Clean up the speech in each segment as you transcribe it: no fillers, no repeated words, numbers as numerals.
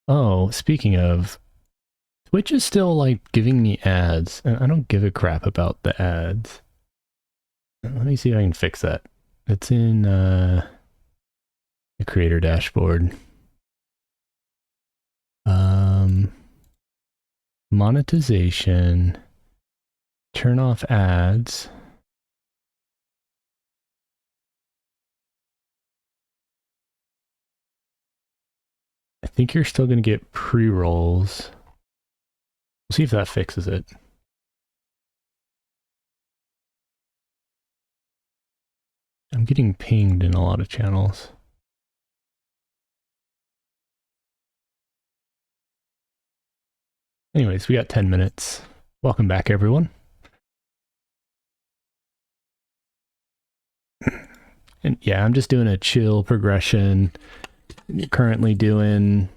Oh, speaking of, Twitch is still like giving me ads, and I don't give a crap about the ads. Let me see if I can fix that. It's in the creator dashboard. Monetization, turn off ads. I think you're still going to get pre-rolls. We'll see if that fixes it. I'm getting pinged in a lot of channels. Anyways, we got 10 minutes. Welcome back, everyone. And yeah, I'm just doing a chill progression. Currently doing...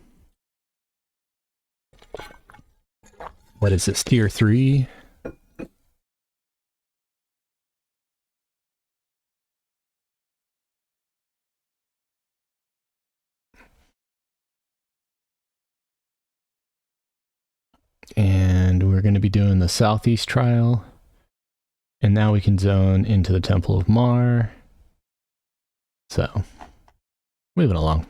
What is this, tier 3? And we're going to be doing the Southeast trial. And now we can zone into the Temple of Mar. So, moving along.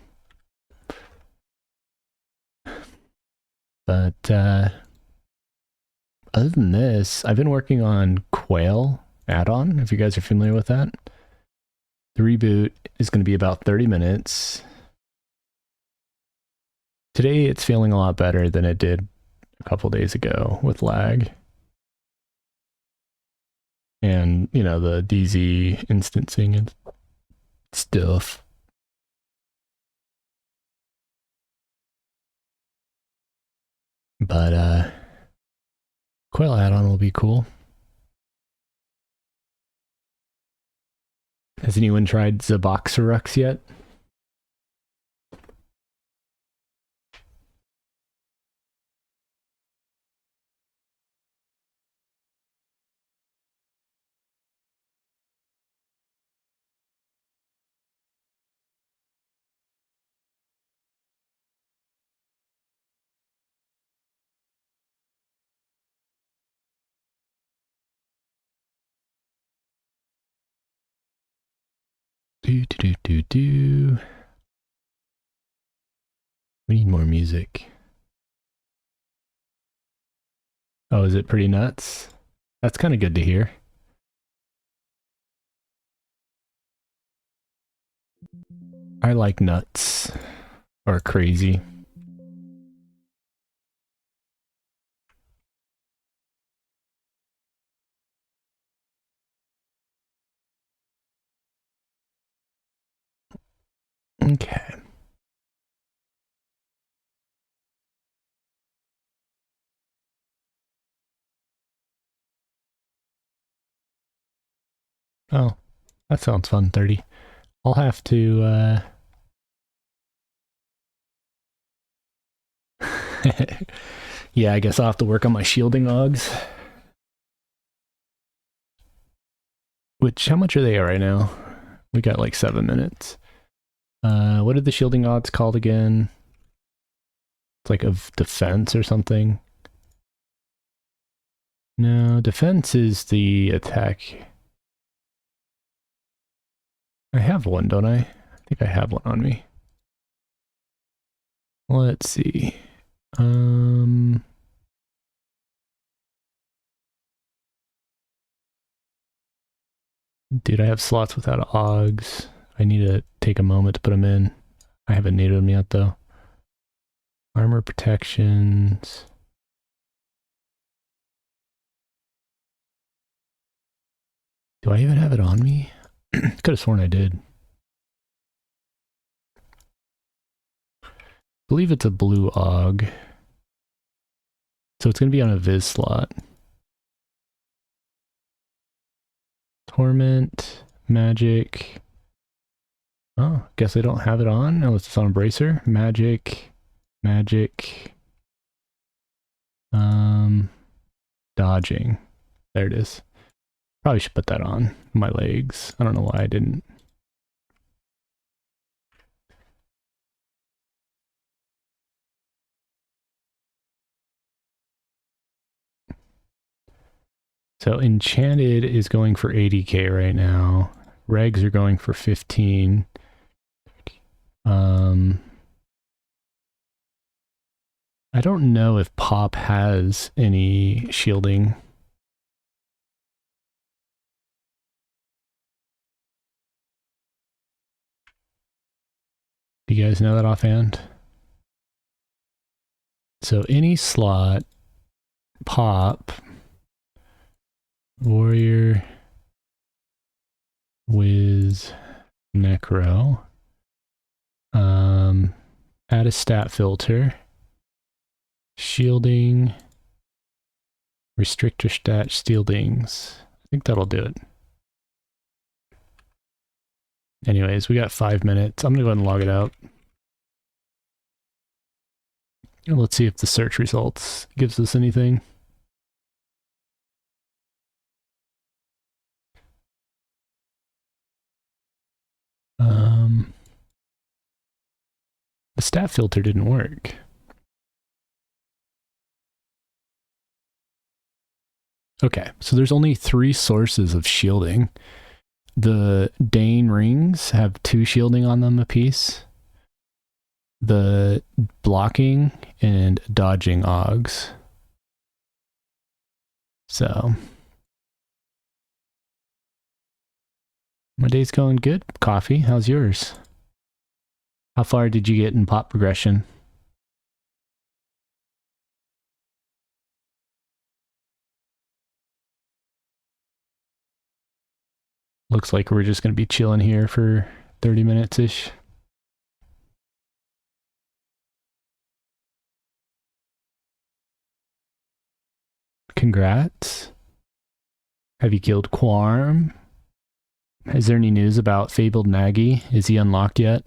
But other than this, I've been working on Quail add-on, if you guys are familiar with that. The reboot is going to be about 30 minutes. Today it's feeling a lot better than it did a couple days ago with lag. And, you know, the DZ instancing and stuff. But Quail add-on will be cool. Has anyone tried Zaboxerux yet? Do. We need more music. Oh, is it pretty nuts? That's kind of good to hear. I like nuts. Or crazy. Okay. Oh, that sounds fun, 30. I'll have to, yeah, I guess I'll have to work on my shielding logs. Which, how much are they right now? We got like 7 minutes. What are the shielding odds called again? It's like of defense or something. No, defense is the attack. I have one, don't I? I think I have one on me. Let's see. Dude, I have slots without OGs. I need to take a moment to put them in. I haven't needed them yet, though. Armor protections. Do I even have it on me? Could have sworn I did. I believe it's a blue AUG. So it's going to be on a Viz slot. Torment, Magic. Oh, guess I don't have it on. No, it's on a Bracer. Magic. Dodging. There it is. Probably should put that on my legs. I don't know why I didn't. So Enchanted is going for 80k right now. Regs are going for 15. I don't know if Pop has any shielding. Do you guys know that offhand? So any slot, Pop, Warrior, Wiz, Necro, add a stat filter, shielding, restrictor stat shieldings. I think that'll do it. Anyways, we got 5 minutes. I'm gonna go ahead and log it out. And let's see if the search results gives us anything. The stat filter didn't work. Okay, so there's only 3 sources of shielding. The Dane rings have 2 shielding on them apiece. The blocking and dodging Augs. So my day's going good. Coffee, how's yours? How far did you get in pop progression? Looks like we're just going to be chilling here for 30 minutes-ish. Congrats. Have you killed Quarm? Is there any news about Fabled Nagy? Is he unlocked yet?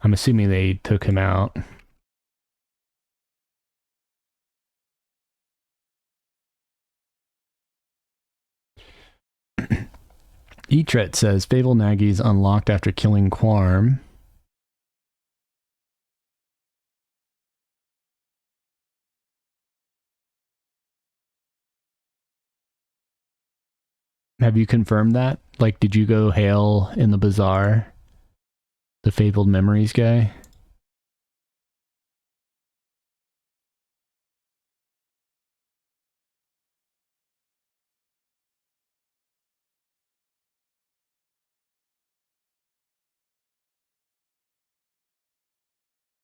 I'm assuming they took him out. Etret says Fabled Nagy's unlocked after killing Quarm. Have you confirmed that? Like, did you go hail in the bazaar? The Fabled Memories guy?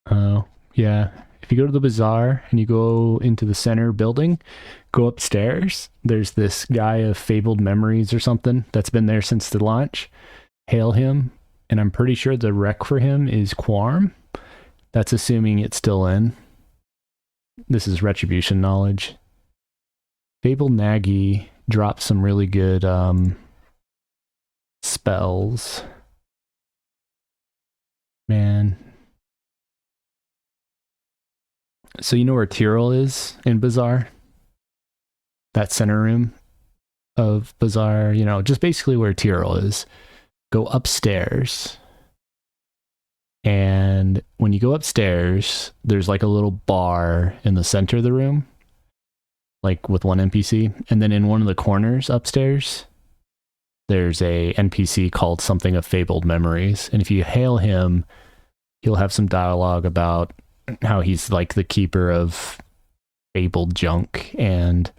Oh, yeah. If you go to the bazaar and you go into the center building, go upstairs. There's this guy of Fabled Memories or something that's been there since the launch. Hail him, and I'm pretty sure the rec for him is Quarm. That's assuming it's still in. This is Retribution knowledge. Fabled Nagy dropped some really good spells. Man. So you know where Tyrell is in Bazaar? That center room of Bazaar, you know, just basically where Tyrell is. Go upstairs. And when you go upstairs, there's like a little bar in the center of the room, like with one NPC. And then in one of the corners upstairs, there's a NPC called something of Fabled Memories. And if you hail him, he'll have some dialogue about how he's like the keeper of fabled junk. And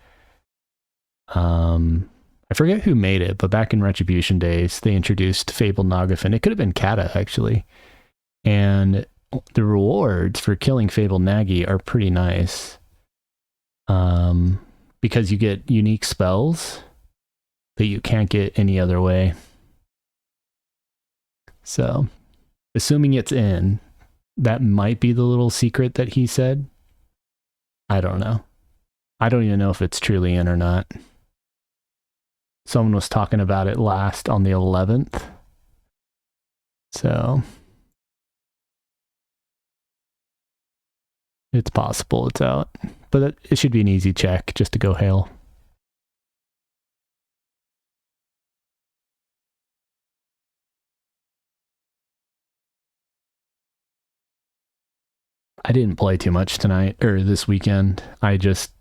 I forget who made it, but back in Retribution days, they introduced Fabled Nagafen. It could have been Kata, actually. And the rewards for killing Fabled Nagy are pretty nice. Because you get unique spells that you can't get any other way. So, assuming it's in, that might be the little secret that he said. I don't know. I don't even know if it's truly in or not. Someone was talking about it last on the 11th. So, it's possible it's out. But it should be an easy check just to go hail. I didn't play too much tonight or this weekend. I just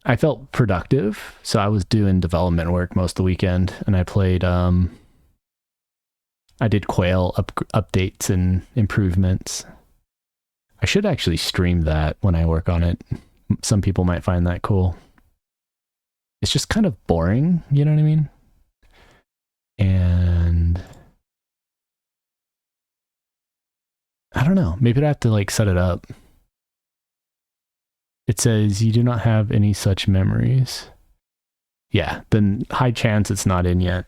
I felt productive. So I was doing development work most of the weekend, and I played, I did Quail updates and improvements. I should actually stream that when I work on it. Some people might find that cool. It's just kind of boring, you know what I mean? And I don't know, maybe I'd have to like set it up. It says you do not have any such memories. Yeah, then high chance it's not in yet.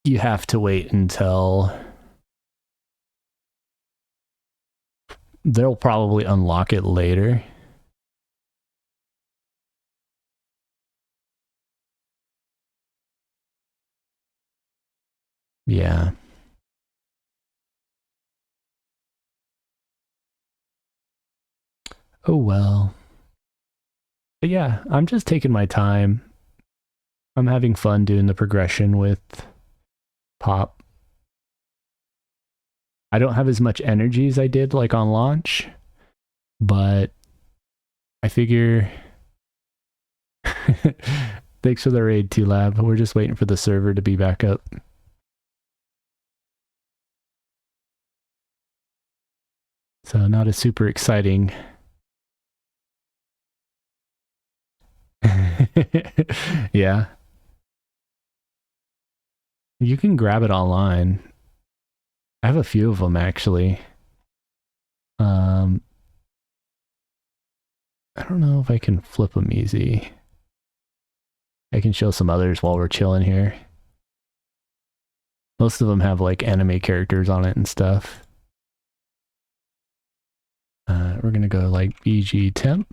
You have to wait until they'll probably unlock it later. Yeah. Oh well. But yeah, I'm just taking my time. I'm having fun doing the progression with Pop. I don't have as much energy as I did like on launch, but I figure thanks for the raid, T-Lab. We're just waiting for the server to be back up. So not as super exciting. Yeah. You can grab it online. I have a few of them actually. I don't know if I can flip them easy. I can show some others while we're chilling here. Most of them have like anime characters on it and stuff. We're gonna go like BG temp.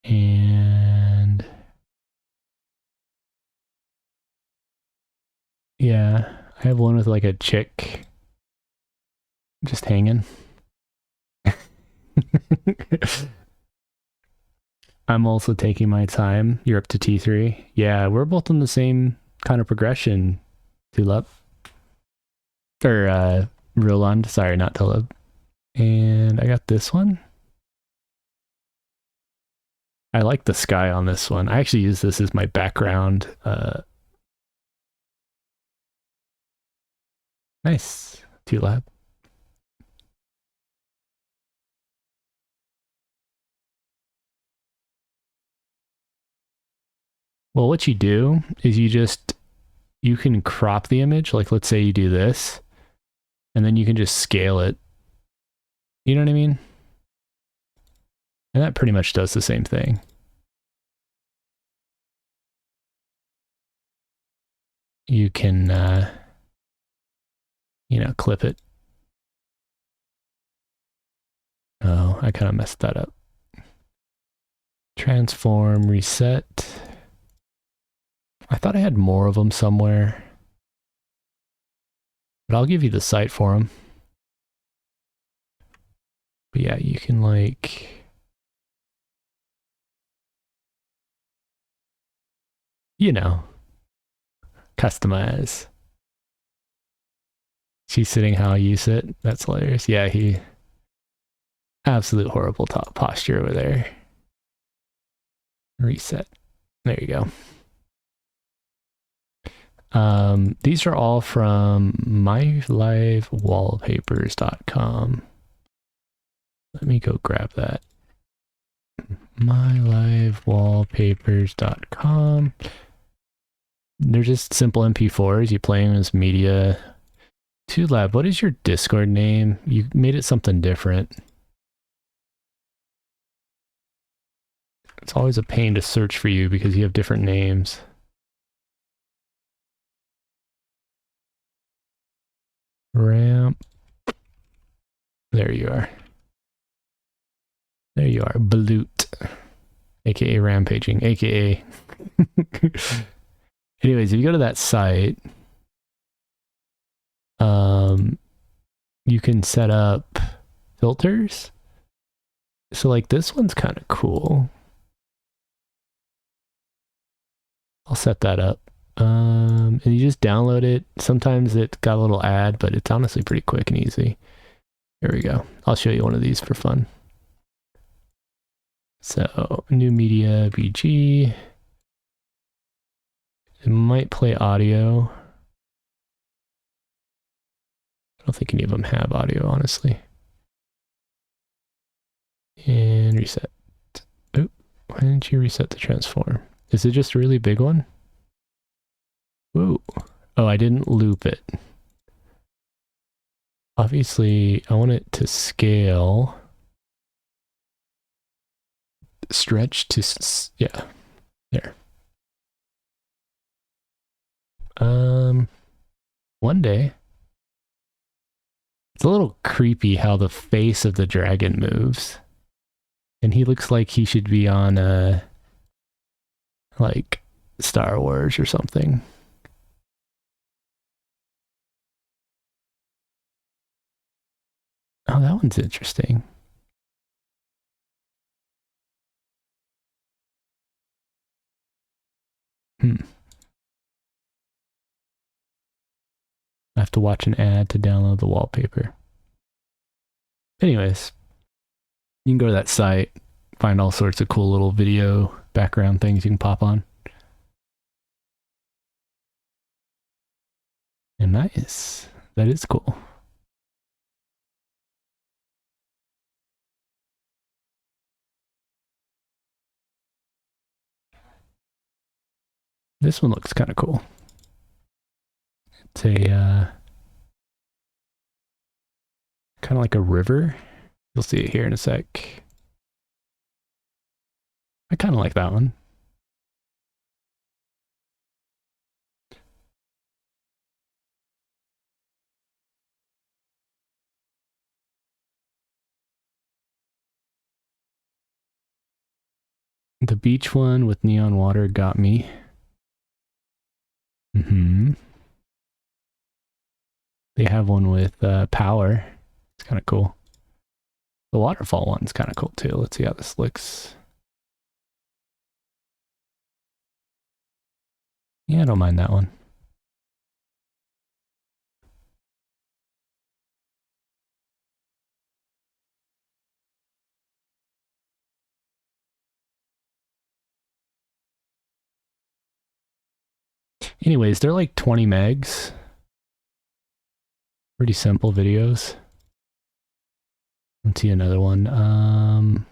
And yeah, I have one with like a chick just hanging. I'm also taking my time. You're up to T3. Yeah, we're both on the same kind of progression, Tulip. Or Roland, sorry, not Tulip. And I got this one. I like the sky on this one. I actually use this as my background. Nice. Tulip. Well, what you do is you can crop the image. Like, let's say you do this, and then you can just scale it. You know what I mean? And that pretty much does the same thing. You can, clip it. Oh, I kind of messed that up. Transform, reset. I thought I had more of them somewhere. But I'll give you the site for them. But yeah, you can like... customize. She's sitting how you sit. That's hilarious. Yeah, absolute horrible top posture over there. Reset. There you go. These are all from mylivewallpapers.com. Let me go grab that. mylivewallpapers.com. They're just simple MP4s. You play them as media. Tulab, what is your Discord name? You made it something different. It's always a pain to search for you because you have different names. Ramp. There you are. There you are. Balut. AKA rampaging. AKA. Anyways, if you go to that site, you can set up filters. So like this one's kind of cool. I'll set that up. And you just download it. Sometimes it got a little ad, but it's honestly pretty quick and easy. Here we go. I'll show you one of these for fun. So new media, BG. It might play audio. I don't think any of them have audio, honestly. And reset. Oh, why didn't you reset the transform? Is it just a really big one? Whoa. Oh, I didn't loop it. Obviously, I want it to scale. Stretch to, yeah, there. One day. It's a little creepy how the face of the dragon moves. And he looks like he should be on like Star Wars or something. Oh, that one's interesting. I have to watch an ad to download the wallpaper. Anyways, you can go to that site, find all sorts of cool little video background things you can pop on. And nice. That is cool. This one looks kind of cool. It's a kind of like a river. You'll see it here in a sec. I kind of like that one. The beach one with neon water got me. They have one with power. It's kind of cool. The waterfall one's kind of cool too. Let's see how this looks. Yeah, I don't mind that one. Anyways, they're like 20 megs. Pretty simple videos. Let's see another one.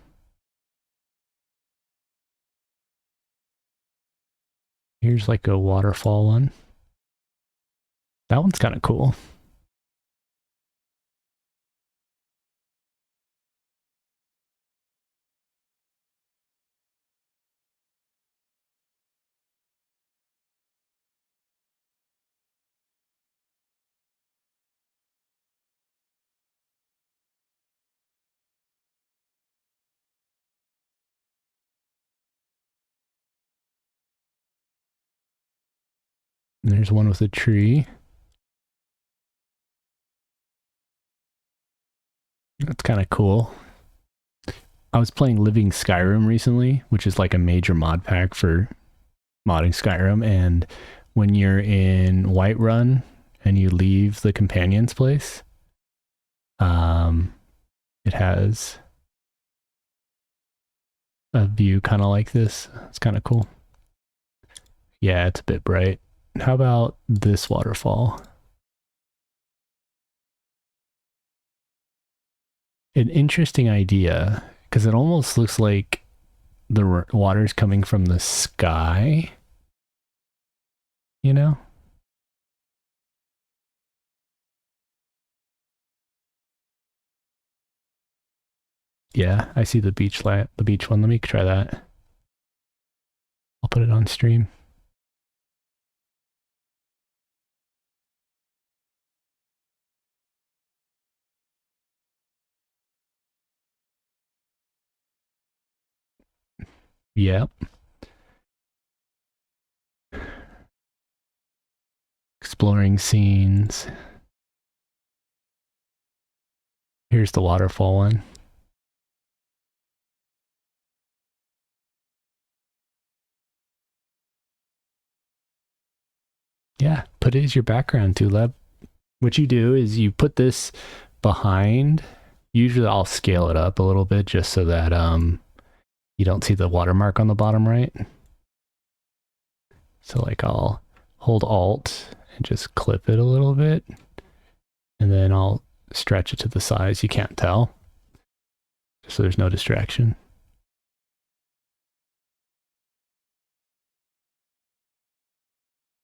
Here's like a waterfall one. That one's kind of cool. And there's one with a tree. That's kind of cool. I was playing Living Skyrim recently, which is like a major mod pack for modding Skyrim. And when you're in Whiterun and you leave the companion's place, it has a view kind of like this. It's kind of cool. Yeah, it's a bit bright. How about this waterfall? An interesting idea, because it almost looks like the water's coming from the sky, you know? Yeah, I see the beach one. Let me try that. I'll put it on stream. Yep. Exploring scenes. Here's the waterfall one. Yeah, put it as your background too, Leb. What you do is you put this behind. Usually I'll scale it up a little bit just so that You don't see the watermark on the bottom right? So like I'll hold Alt and just clip it a little bit. And then I'll stretch it to the size. You can't tell. Just so there's no distraction.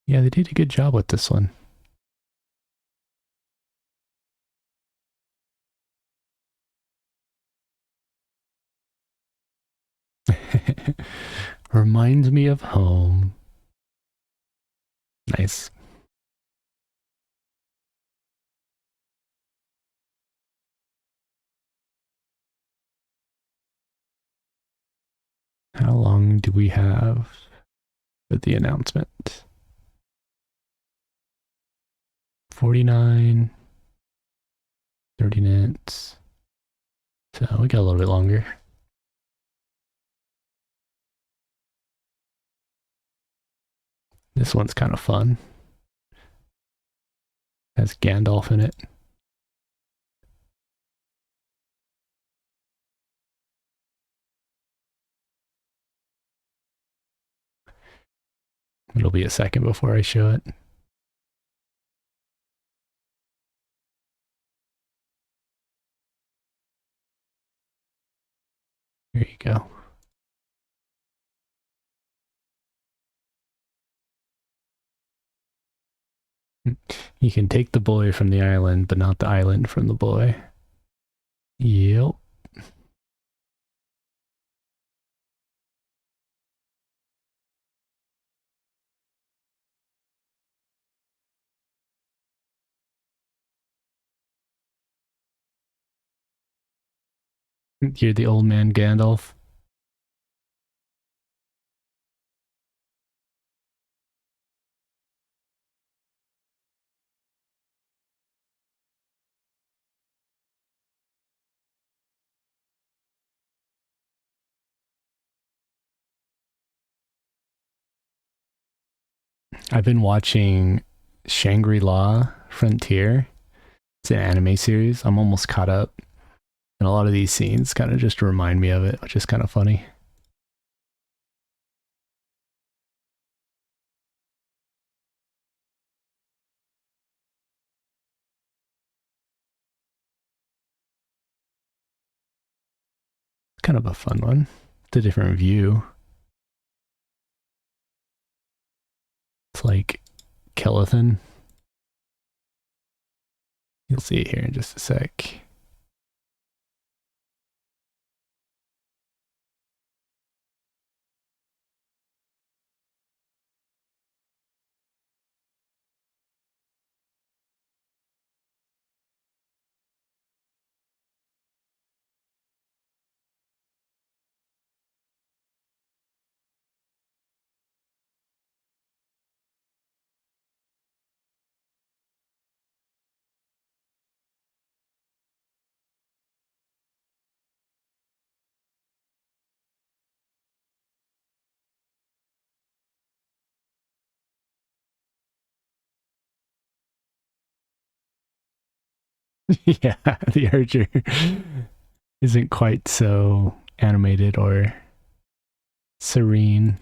Yeah, they did a good job with this one. Reminds me of home. Nice. How long do we have for the announcement? 49, 30 minutes. So we got a little bit longer. This one's kind of fun. Has Gandalf in it. It'll be a second before I show it. There you go. You can take the boy from the island, but not the island from the boy. Yep. You're the old man Gandalf. I've been watching Shangri-La Frontier. It's an anime series. I'm almost caught up. And a lot of these scenes kind of just remind me of it, which is kind of funny. It's kind of a fun one. It's a different view. It's like Kelathan. You'll see it here in just a sec. Yeah, the archer isn't quite so animated or serene.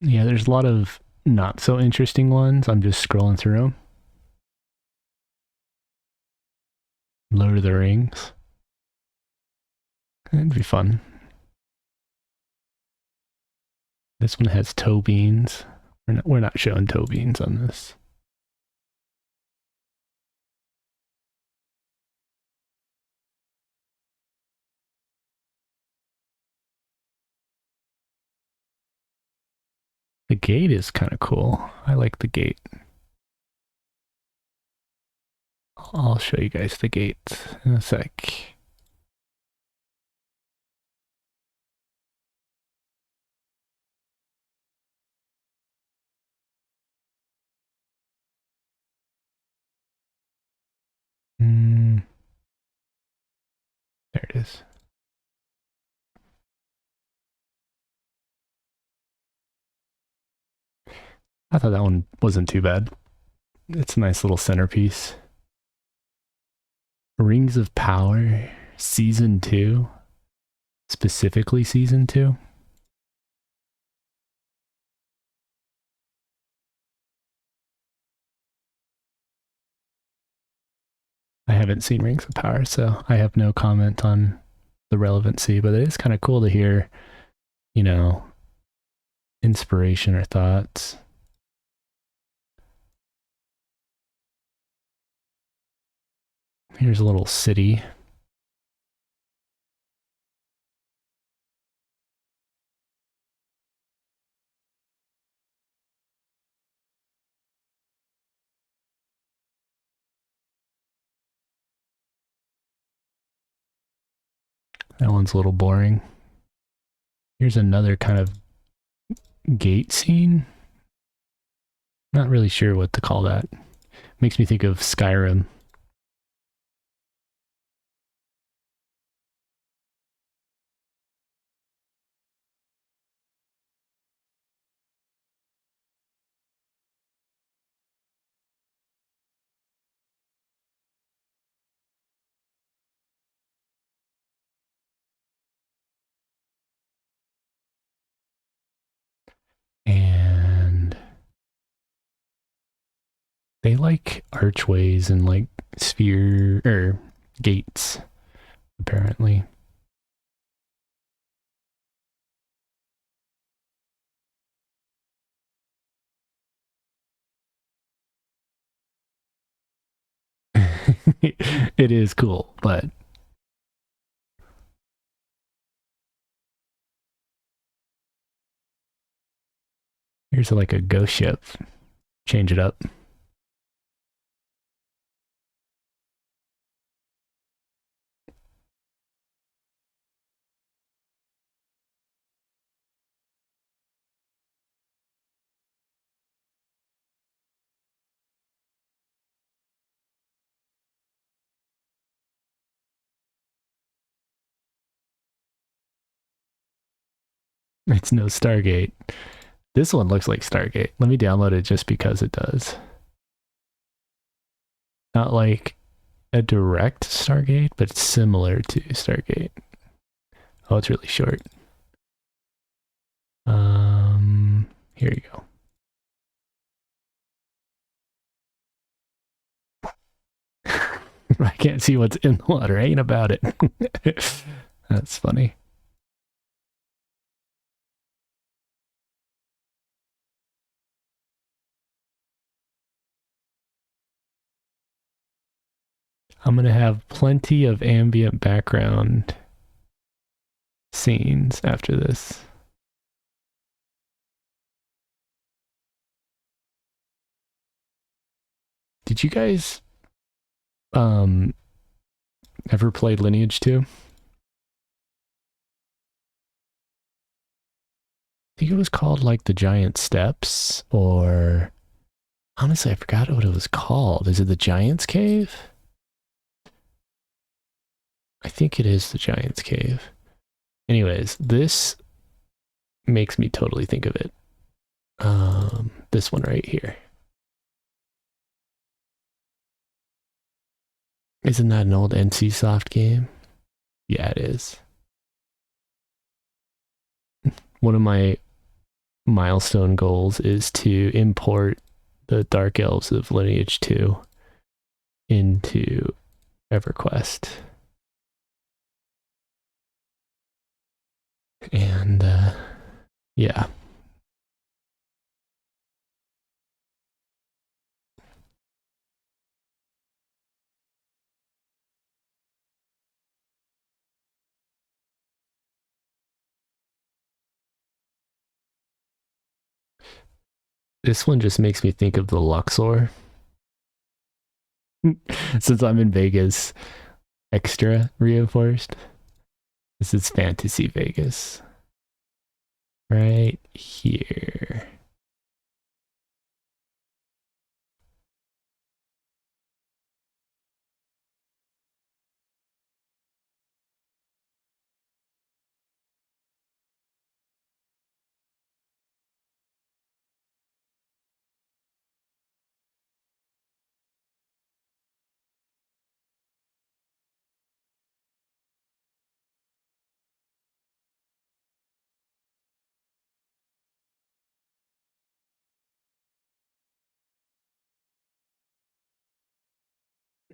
Yeah, there's a lot of not so interesting ones. I'm just scrolling through them. Lord of the Rings. It'd be fun. This one has toe beans. We're not showing toe beans on this. The gate is kind of cool. I like the gate. I'll show you guys the gate in a sec. I thought that one wasn't too bad. It's a nice little centerpiece. Rings of Power, Season 2. Specifically Season 2. I haven't seen Rings of Power, so I have no comment on the relevancy, but it is kind of cool to hear, you know, inspiration or thoughts. Here's a little city. That one's a little boring. Here's another kind of gate scene. Not really sure what to call that. Makes me think of Skyrim. And they like archways and like sphere or gates, apparently. It is cool, but here's like a ghost ship. Change it up. It's no Stargate. This one looks like Stargate. Let me download it just because it does. Not like a direct Stargate, but it's similar to Stargate. Oh, it's really short. Here you go. I can't see what's in the water. Ain't about it. That's funny. I'm going to have plenty of ambient background scenes after this. Did you guys ever play Lineage 2? I think it was called like the Giant Steps, or honestly I forgot what it was called. Is it the Giant's Cave? I think it is the Giant's Cave. Anyways, this makes me totally think of it. This one right here. Isn't that an old NCSoft game? Yeah, it is. One of my milestone goals is to import the Dark Elves of Lineage 2 into EverQuest. And yeah. This one just makes me think of the Luxor. Since I'm in Vegas, extra reinforced. This is Fantasy Vegas. Right here.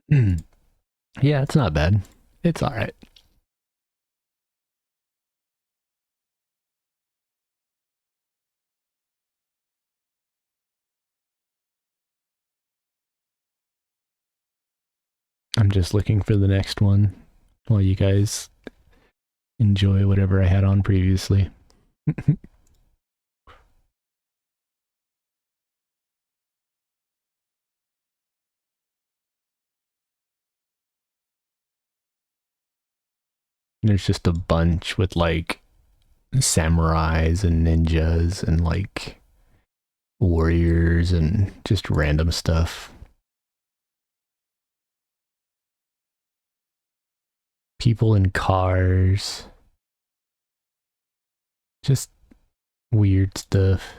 Yeah, it's not bad. It's all right. I'm just looking for the next one while you guys enjoy whatever I had on previously. There's just a bunch with like samurais and ninjas and like warriors and just random stuff. People in cars. Just weird stuff.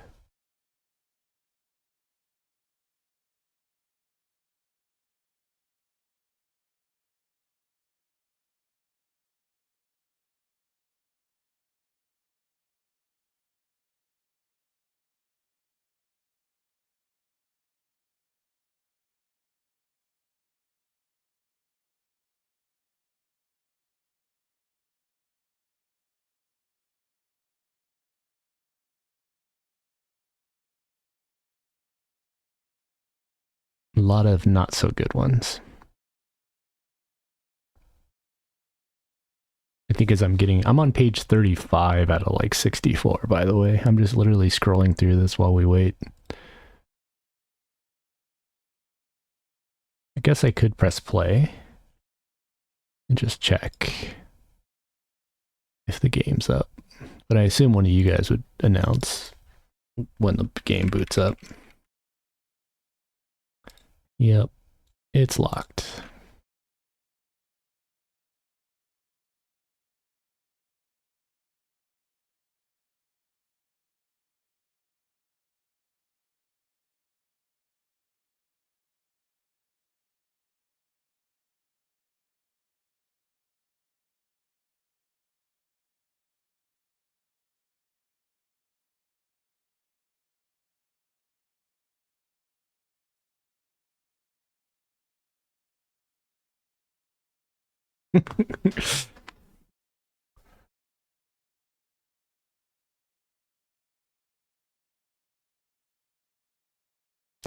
A lot of not so good ones. I think as I'm on page 35 out of like 64, by the way. I'm just literally scrolling through this while we wait. I guess I could press play and just check if the game's up. But I assume one of you guys would announce when the game boots up. Yep, it's locked.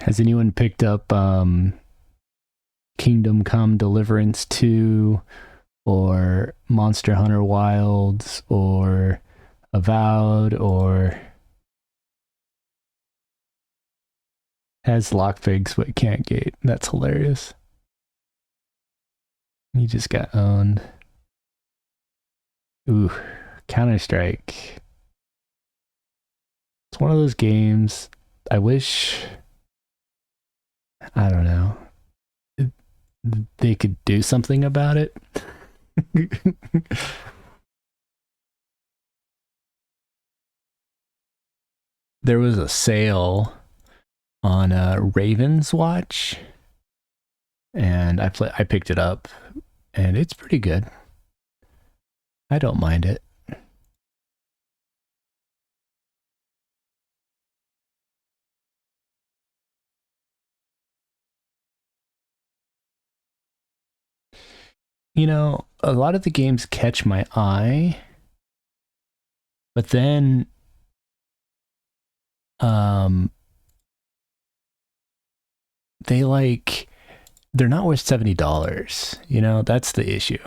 Has anyone picked up Kingdom Come Deliverance 2 or Monster Hunter Wilds or Avowed or has lockpigs but can't gate? That's hilarious. You just got owned. Ooh, Counter-Strike. It's one of those games I wish, I don't know, they could do something about it. There was a sale on Raven's Watch, and I picked it up, and it's pretty good. I don't mind it. You know, a lot of the games catch my eye, but then they they're not worth $70. You know, that's the issue.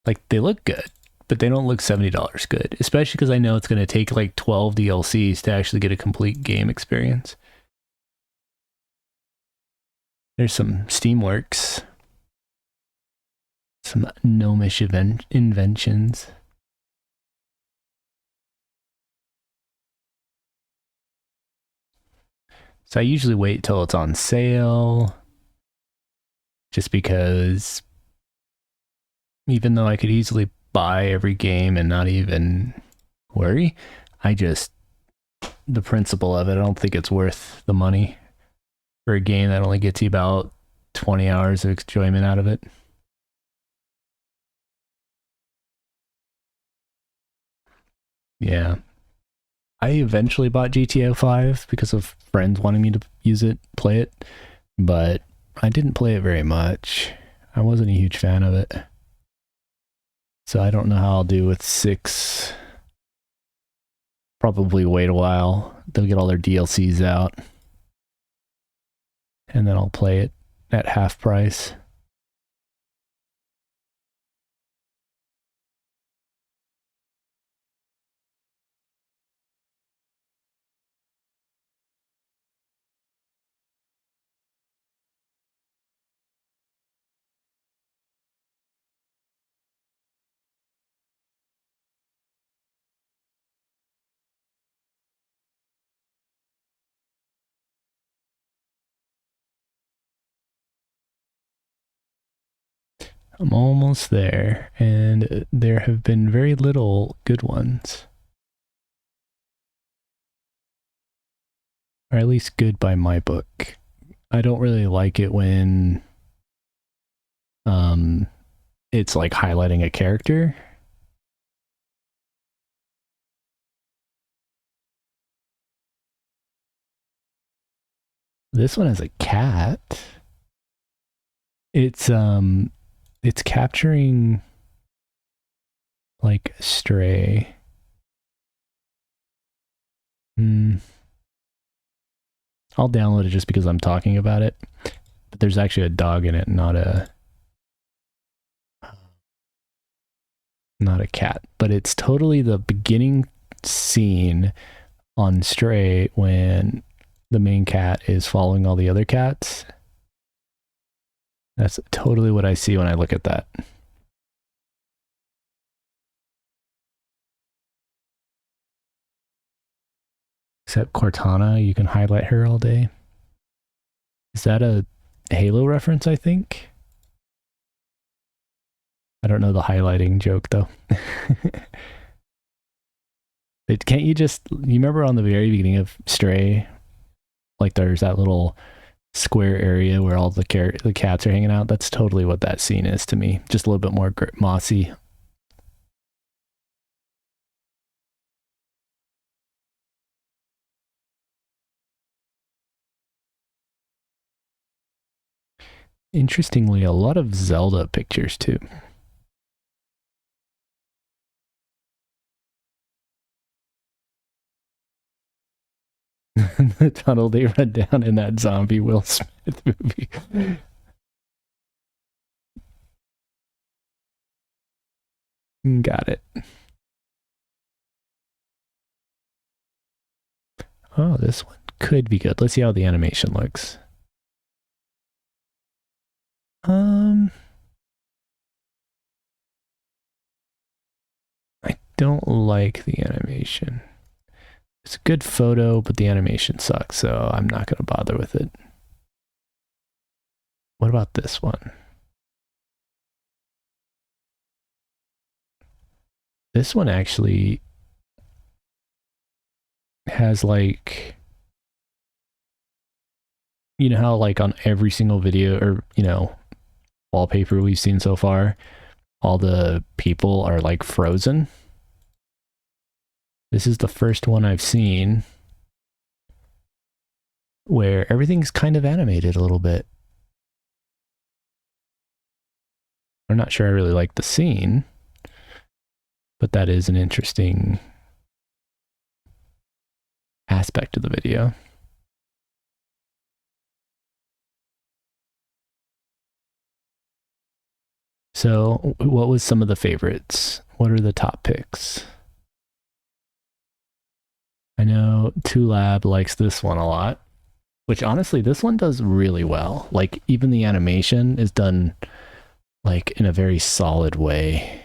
Like, they look good, but they don't look $70 good, especially because I know it's going to take like 12 DLCs to actually get a complete game experience. There's some Steamworks, some gnomish inventions. So I usually wait till it's on sale, just because even though I could easily buy every game and not even worry, the principle of it, I don't think it's worth the money for a game that only gets you about 20 hours of enjoyment out of it. Yeah. I eventually bought GTA 5 because of friends wanting me to use it, play it, but I didn't play it very much. I wasn't a huge fan of it. So I don't know how I'll do with 6. Probably wait a while. They'll get all their DLCs out. And then I'll play it at half price. I'm almost there, and there have been very little good ones. Or at least good by my book. I don't really like it when it's like highlighting a character. This one has a cat. It's capturing like stray. I'll download it just because I'm talking about it. But there's actually a dog in it, not a cat. But it's totally the beginning scene on Stray when the main cat is following all the other cats. That's totally what I see when I look at that. Except Cortana, you can highlight her all day. Is that a Halo reference, I think? I don't know the highlighting joke, though. But can't you just... You remember on the very beginning of Stray, like there's that little square area where all the cats are hanging out? That's totally what that scene is to me. Just a little bit more mossy. Interestingly, a lot of Zelda pictures, too. The tunnel they run down in that zombie Will Smith movie. Got it. Oh, this one could be good. Let's see how the animation looks. I don't like the animation. It's a good photo, but the animation sucks, so I'm not going to bother with it. What about this one? This one actually has like, you know how like on every single video or, you know, wallpaper we've seen so far, all the people are like frozen. This is the first one I've seen where everything's kind of animated a little bit. I'm not sure I really like the scene, but that is an interesting aspect of the video. So, what was some of the favorites? What are the top picks? I know 2Lab likes this one a lot, which honestly, this one does really well. Like, even the animation is done like in a very solid way.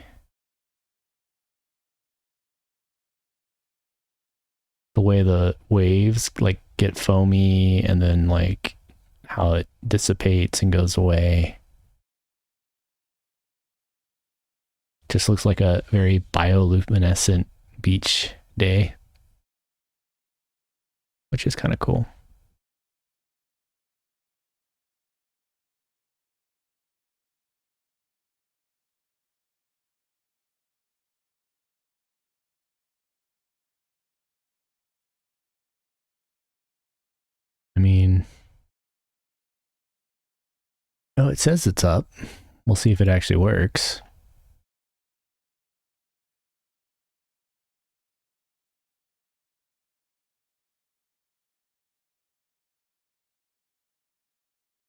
The way the waves like get foamy and then like how it dissipates and goes away. Just looks like a very bioluminescent beach day, which is kind of cool. I mean, Oh, it says it's up. We'll see if it actually works.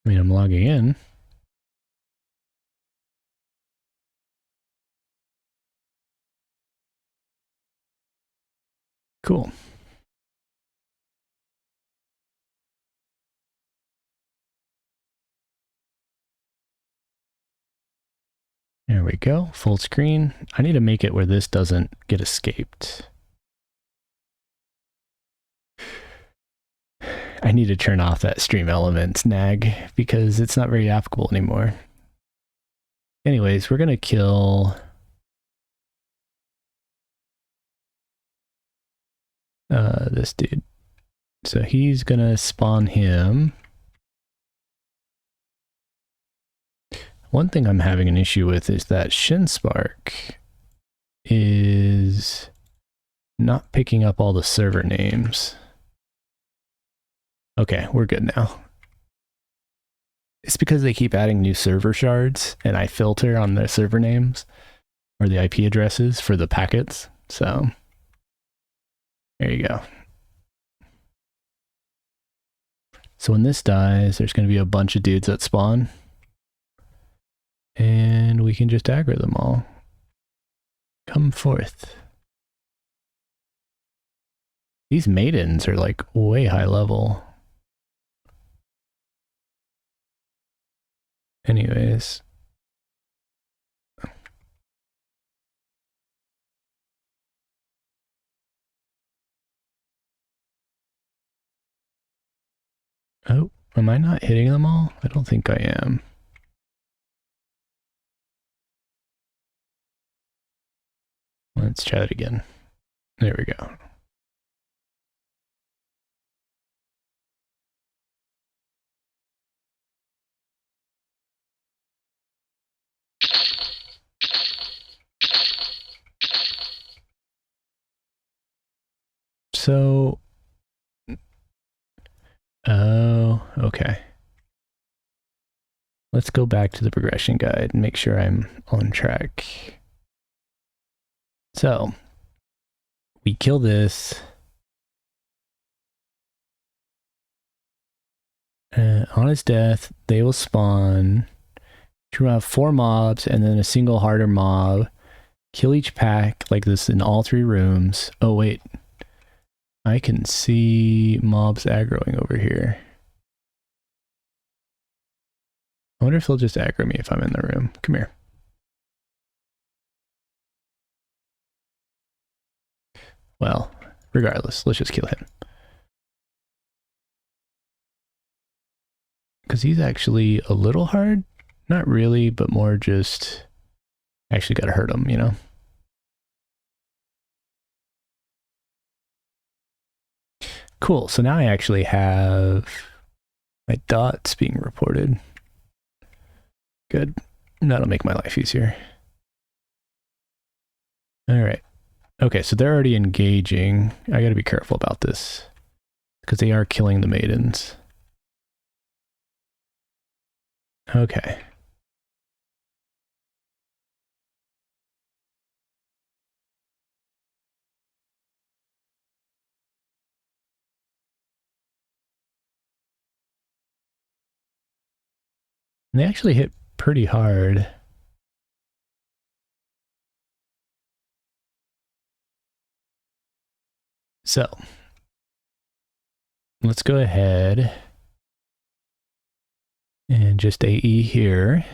I mean, I'm logging in. Cool. There we go. Full screen. I need to make it where this doesn't get escaped. I need to turn off that stream elements nag because it's not very applicable anymore. Anyways, we're going to kill this dude. So he's going to spawn him. One thing I'm having an issue with is that Shinspark is not picking up all the server names. Okay, we're good now. It's because they keep adding new server shards and I filter on the server names or the IP addresses for the packets. So there you go. So when this dies, there's going to be a bunch of dudes that spawn. And we can just aggro them all. Come forth. These maidens are like way high level. Anyways. Oh, am I not hitting them all? I don't think I am. Let's try it again. There we go. So, oh, okay. Let's go back to the progression guide and make sure I'm on track. So, we kill this. On his death, they will spawn. You have 4 mobs and then a single harder mob. Kill each pack like this in all 3 rooms. Oh, wait. I can see mobs aggroing over here. I wonder if they'll just aggro me if I'm in the room. Come here. Well, regardless, let's just kill him. Because he's actually a little hard. Not really, but more just actually got to hurt him, you know? Cool, so now I actually have my dots being reported. Good. That'll make my life easier. All right. Okay, so they're already engaging. I got to be careful about this because they are killing the maidens. Okay. And they actually hit pretty hard. So let's go ahead and just AE here.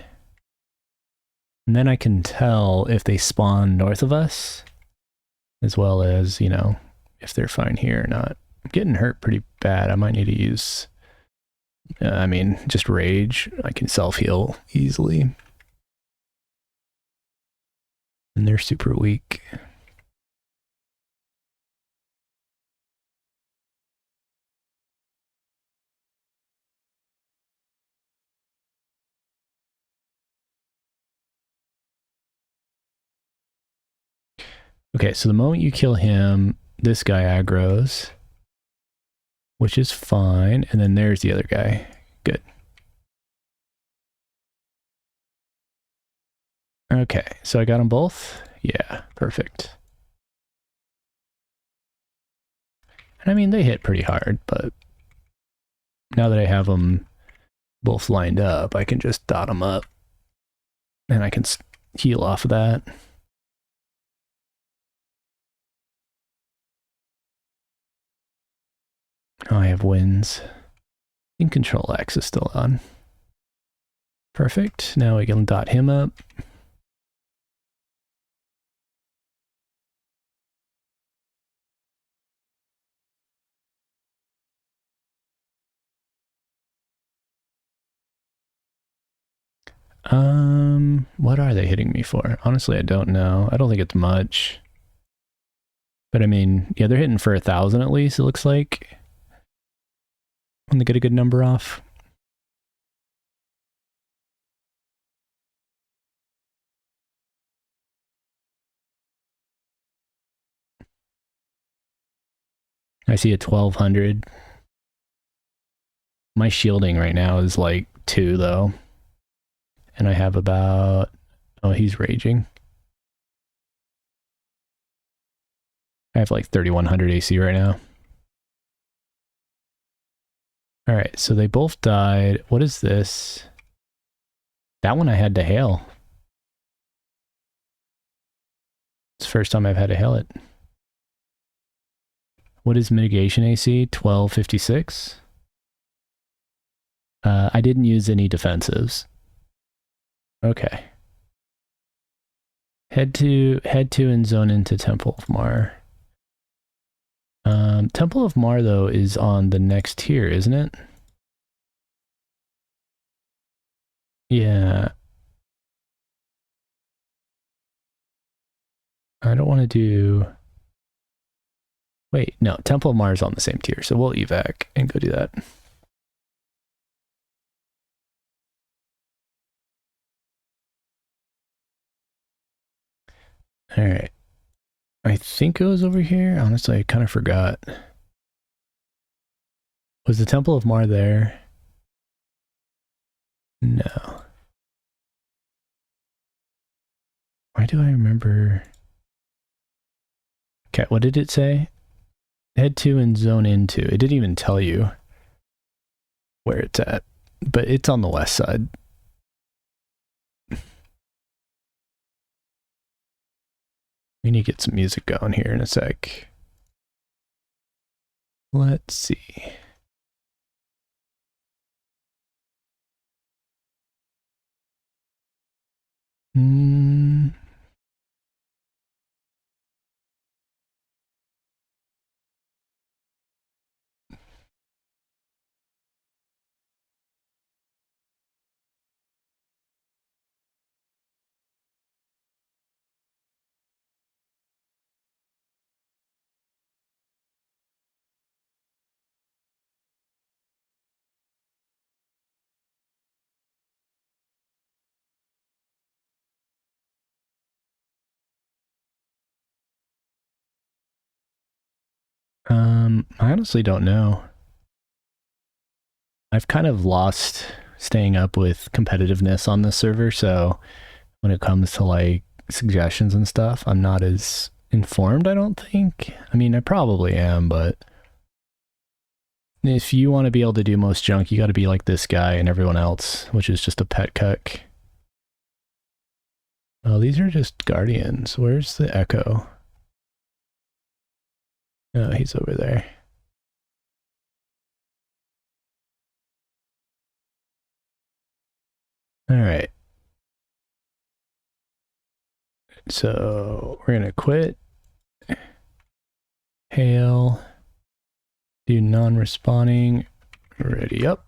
And then I can tell if they spawn north of us, as well as, you know, if they're fine here or not. I'm getting hurt pretty bad. I might need to use, I mean, just rage. I can self-heal easily. And they're super weak. Okay, so the moment you kill him, this guy aggroes, which is fine. And then there's the other guy. Good. Okay, so I got them both? Yeah, perfect. And I mean, they hit pretty hard, but now that I have them both lined up, I can just dot them up and I can heal off of that. Oh, I have wins. I think Control X is still on. Perfect. Now we can dot him up. What are they hitting me for? Honestly, I don't know. I don't think it's much. But I mean, yeah, they're hitting for 1,000 at least, it looks like. When they get a good number off. I see a 1,200. My shielding right now is like 2 though. And I have about... Oh, he's raging. I have like 3,100 AC right now. Alright, so they both died. What is this? That one I had to hail. It's the first time I've had to hail it. What is mitigation AC? 1256? I didn't use any defensives. Okay. Head to and zone into Temple of Mar. Temple of Mar, though, is on the next tier, isn't it? Yeah. I don't want to do... Wait, no. Temple of Mar is on the same tier, so we'll evac and go do that. Alright. I think it was over here. Honestly, I kind of forgot. Was the Temple of Mar there? No. Why do I remember... Okay, what did it say? Head to and zone into. It didn't even tell you where it's at, but it's on the west side. We need to get some music going here in a sec. Let's see. I honestly don't know. I've kind of lost staying up with competitiveness on this server, so when it comes to like suggestions and stuff, I'm not as informed, I don't think. I mean, I probably am, but if you want to be able to do most junk, you got to be like this guy and everyone else, which is just a pet cuck. Oh, these are just guardians. Where's the echo? Oh, he's over there. All right. So we're going to quit. Hail. Do non-responding. Ready up.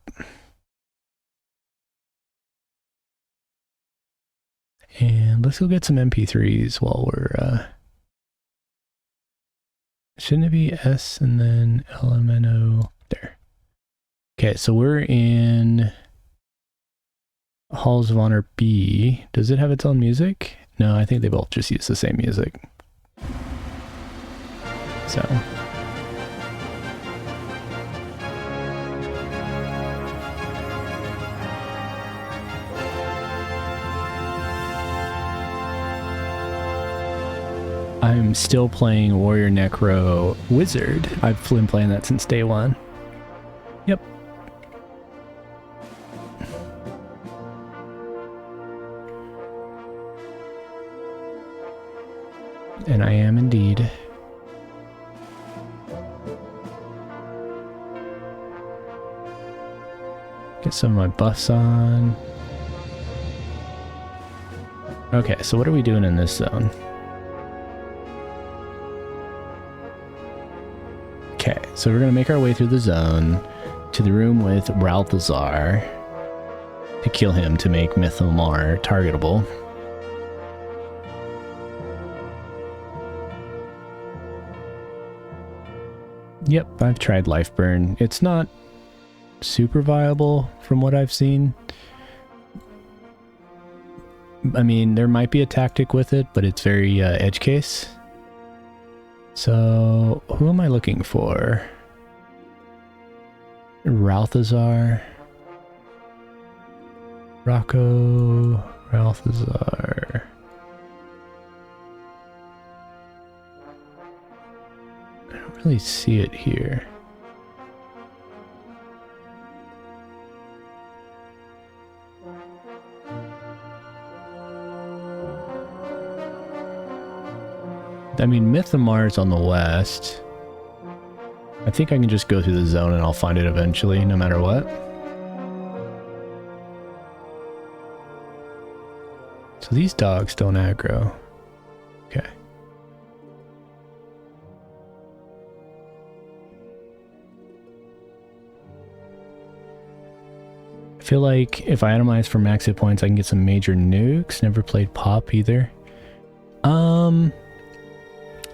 And let's go get some MP3s while we're... Shouldn't it be S and then LMNO? There. Okay, so we're in Halls of Honor B. Does it have its own music? No, I think they both just use the same music. So... I'm still playing Warrior Necro Wizard. I've been playing that since day one. Yep. And I am indeed. Get some of my buffs on. Okay, so what are we doing in this zone? Okay, so we're gonna make our way through the zone to the room with Ralthazar to kill him to make Mythamar targetable. Yep, I've tried Life Burn. It's not super viable from what I've seen. I mean, there might be a tactic with it, but it's very edge case. So, who am I looking for? Ralthazar. Rocco. Ralthazar. I don't really see it here. I mean, Mythamar's on the west. I think I can just go through the zone and I'll find it eventually, no matter what. So these dogs don't aggro. Okay. I feel like if I itemize for max hit points, I can get some major nukes. Never played Pop either.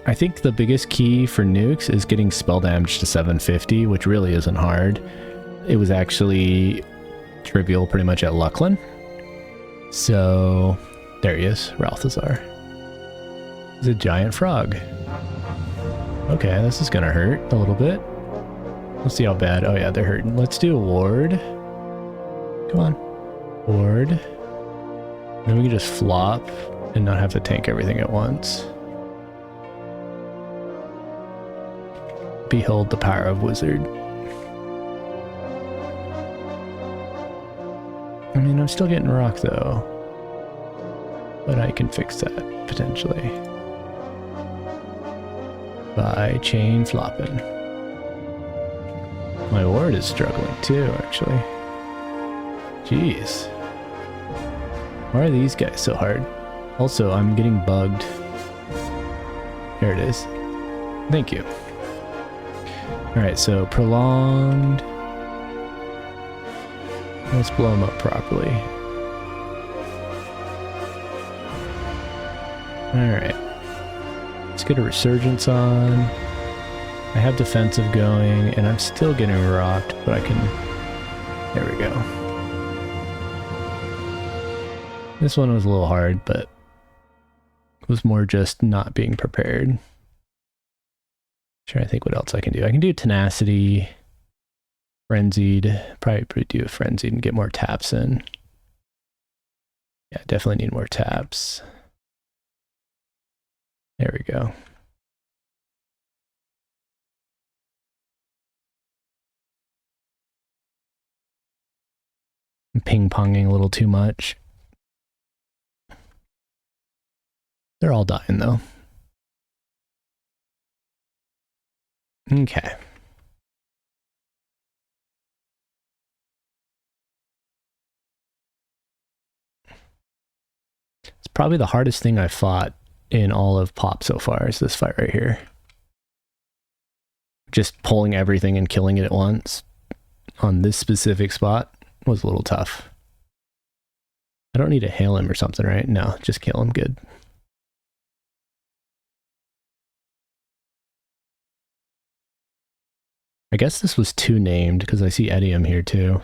I think the biggest key for nukes is getting spell damage to 750, which really isn't hard. It was actually trivial pretty much at Lucklin. So, there he is, Ralthazar. He's a giant frog. Okay, this is gonna hurt a little bit. Let's see how bad. Oh yeah, they're hurting. Let's do a ward. Come on. Ward. Then we can just flop and not have to tank everything at once. Behold the power of Wizard. I mean, I'm still getting rock though. But I can fix that, potentially. By chain flopping. My ward is struggling too, actually. Jeez. Why are these guys so hard? Also, I'm getting bugged. Here it is. Thank you. Alright, so prolonged. Let's blow them up properly. Alright. Let's get a resurgence on. I have defensive going, and I'm still getting rocked, but I can... There we go. This one was a little hard, but it was more just not being prepared. Trying to think what else I can do. I can do tenacity, frenzied. Probably do a frenzied and get more taps in. Yeah, definitely need more taps. There we go. I'm ping-ponging a little too much. They're all dying though. Okay. It's probably the hardest thing I've fought in all of Pop so far is this fight right here. Just pulling everything and killing it at once on this specific spot was a little tough. I don't need to hail him or something, right? No, just kill him. Good. I guess this was 2 named because I see Edium here too.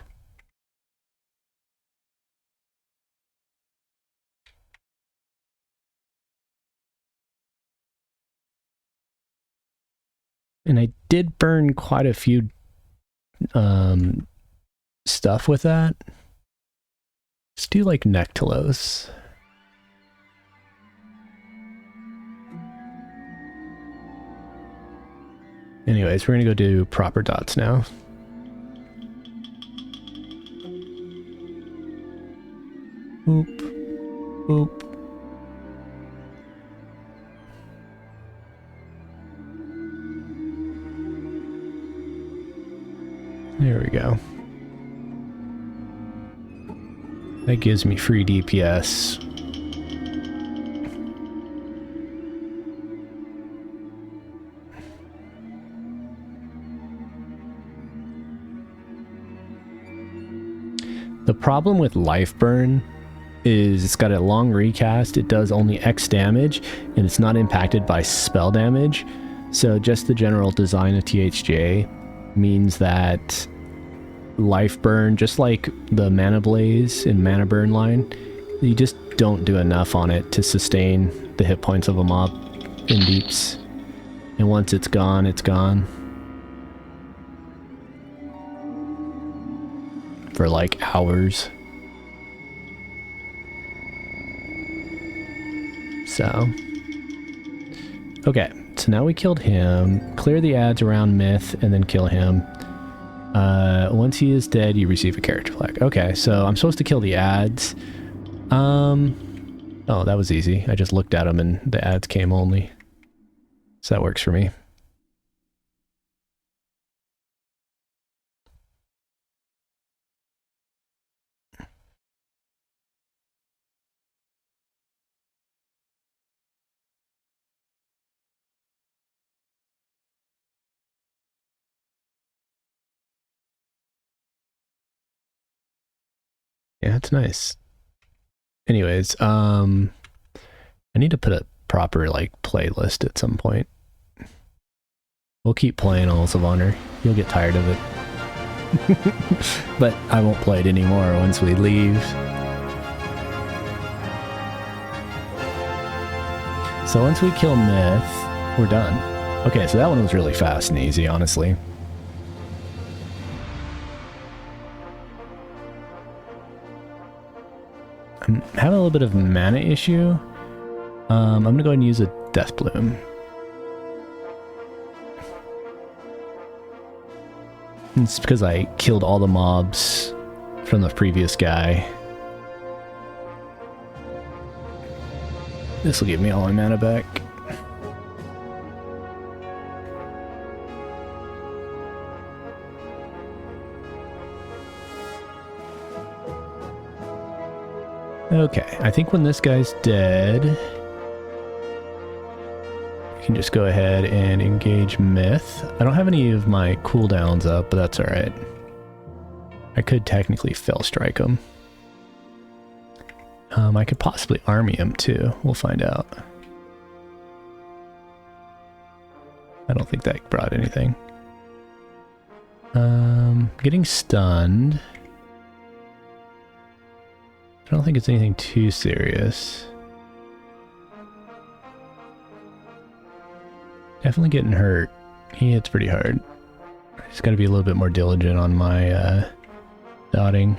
And I did burn quite a few stuff with that. Let's do like Nectalos. Anyways, we're gonna go do proper dots now. Boop. Boop. There we go. That gives me free DPS. The problem with life burn is it's got a long recast, it does only X damage, and it's not impacted by spell damage. So just the general design of THJ means that life burn, just like the mana blaze and mana burn line, you just don't do enough on it to sustain the hit points of a mob in deeps. And once it's gone, it's gone. For like hours. So. Okay, so now we killed him. Clear the ads around Myth and then kill him. Once he is dead, you receive a character flag. Okay, so I'm supposed to kill the ads. Oh, that was easy. I just looked at them and the ads came only. So that works for me. Yeah, it's nice. Anyways, I need to put a proper, like, playlist at some point. We'll keep playing Halls of Honor. You'll get tired of it. But I won't play it anymore once we leave. So once we kill Myth, we're done. Okay, so that one was really fast and easy, honestly. I'm having a little bit of mana issue. I'm gonna go ahead and use a Death Bloom. It's because I killed all the mobs from the previous guy. This will give me all my mana back. Okay, I think when this guy's dead, I can just go ahead and engage Myth. I don't have any of my cooldowns up, but that's alright. I could technically Fell Strike him. I could possibly army him too. We'll find out. I don't think that brought anything. Getting stunned. I don't think it's anything too serious. Definitely getting hurt. He hits pretty hard. I just gotta be a little bit more diligent on my dotting.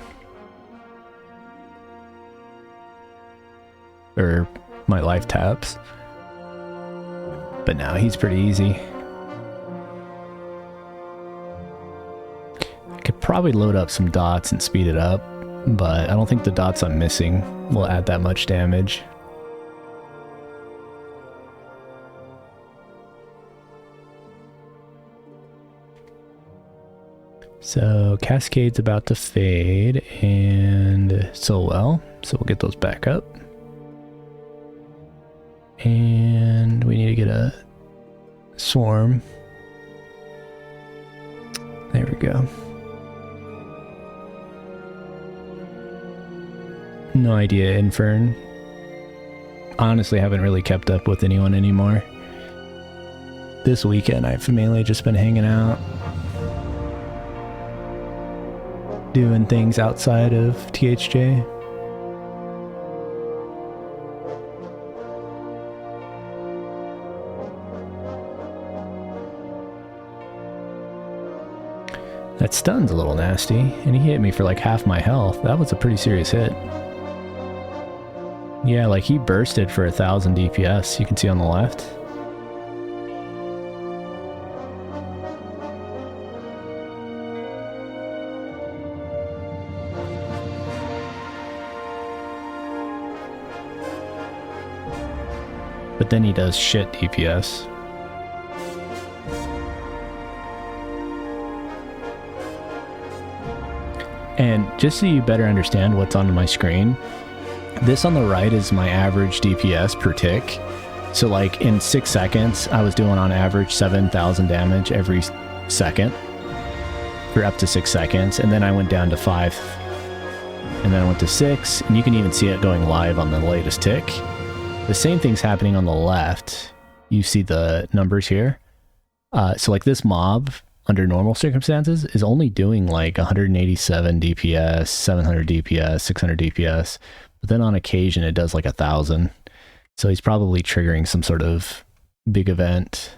Or my life taps. But now he's pretty easy. I could probably load up some dots and speed it up, but I don't think the dots I'm missing will add that much damage. So Cascade's about to fade and Soulwell, so we'll get those back up. And we need to get a Swarm. There we go. No idea, Infern. Honestly, haven't really kept up with anyone anymore. This weekend, I've mainly just been hanging out. Doing things outside of THJ. That stun's a little nasty, and he hit me for like half my health. That was a pretty serious hit. Yeah, like he bursted for 1000 DPS, you can see on the left. But then he does shit DPS. And just so you better understand what's on my screen, this on the right is my average DPS per tick. So like in 6 seconds, I was doing on average 7,000 damage every second for up to 6 seconds. And then I went down to 5. And then I went to 6. And you can even see it going live on the latest tick. The same thing's happening on the left. You see the numbers here. So like this mob, under normal circumstances, is only doing like 187 DPS, 700 DPS, 600 DPS. But then on occasion, it does like 1,000. So he's probably triggering some sort of big event.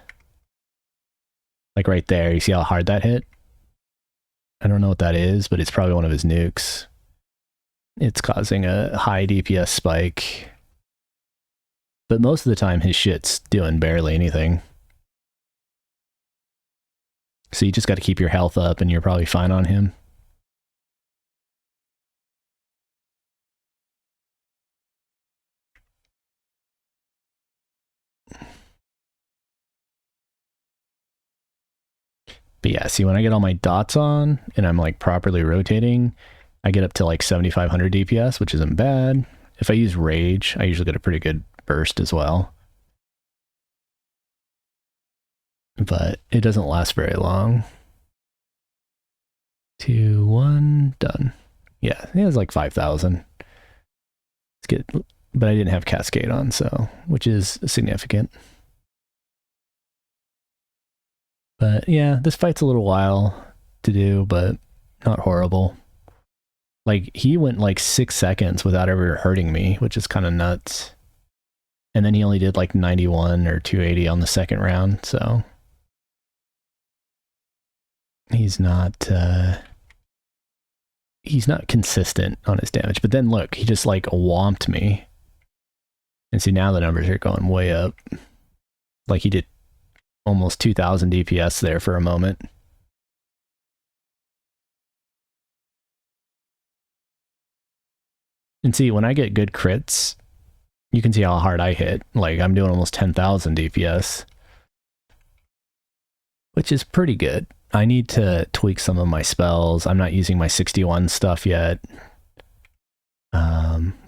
Like right there, you see how hard that hit? I don't know what that is, but it's probably one of his nukes. It's causing a high DPS spike. But most of the time, his shit's doing barely anything. So you just got to keep your health up and you're probably fine on him. But yeah, see, when I get all my dots on and I'm like properly rotating, I get up to like 7,500 DPS, which isn't bad. If I use Rage, I usually get a pretty good burst as well. But it doesn't last very long. 2, 1, done. Yeah, it was like 5,000. It's good, but I didn't have Cascade on, so, which is significant. But yeah, this fight's a little while to do, but not horrible. Like, he went like 6 seconds without ever hurting me, which is kind of nuts. And then he only did like 91 or 280 on the second round, so he's not consistent on his damage. But then look, he just like whomped me. And see, now the numbers are going way up. Like he did almost 2,000 DPS there for a moment. And see, when I get good crits, you can see how hard I hit. Like I'm doing almost 10,000 DPS, which is pretty good. I need to tweak some of my spells. I'm not using my 61 stuff yet.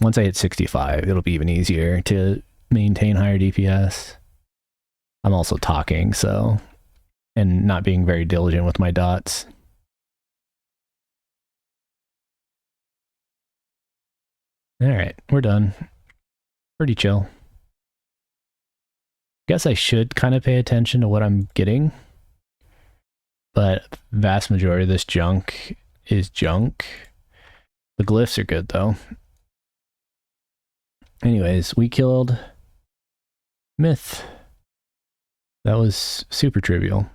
Once I hit 65, it'll be even easier to maintain higher DPS. I'm also talking, so, and not being very diligent with my dots. All right, we're done. Pretty chill. Guess I should kind of pay attention to what I'm getting, but vast majority of this junk is junk. The glyphs are good though. Anyways, we killed Myth. That was super trivial.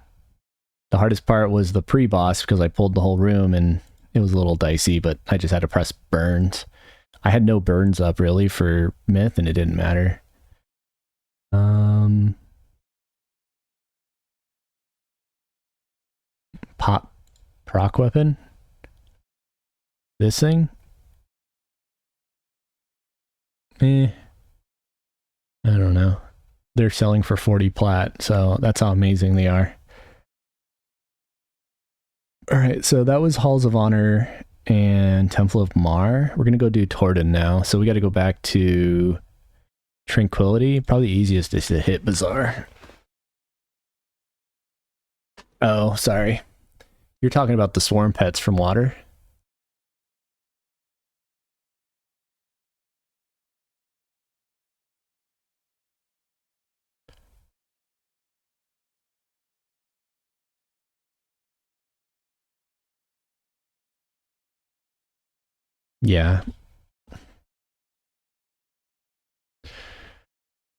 The hardest part was the pre-boss because I pulled the whole room and it was a little dicey, but I just had to press burns. I had no burns up really for Myth and it didn't matter. Pop proc weapon. This thing? I don't know. They're selling for 40 plat, so that's how amazing they are. Alright, so that was Halls of Honor and Temple of Mar. We're going to go do Tordon now. So we got to go back to Tranquility. Probably easiest is to hit Bazaar. Oh, sorry. You're talking about the swarm pets from water? Yeah.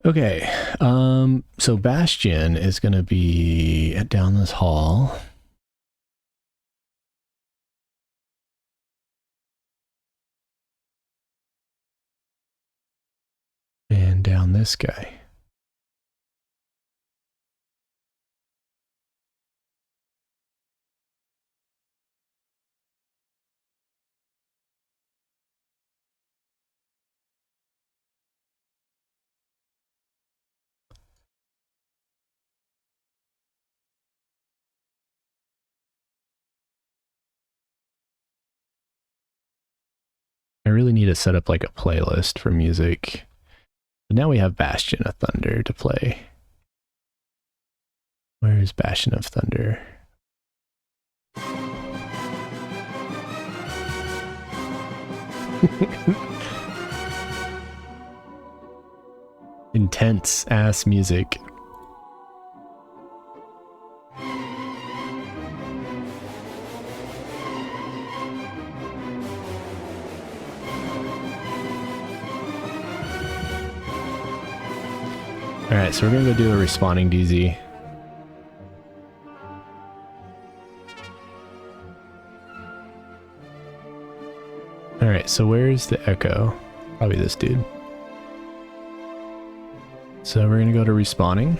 Okay. So Bastion is going to be down this hall. And down this guy. really need to set up like a playlist for music. But now we have Bastion of Thunder to play. Where is Bastion of Thunder? Intense ass music. Alright, so we're gonna go do a respawning DZ. Alright, so where's the echo? Probably this dude. So we're gonna go to respawning.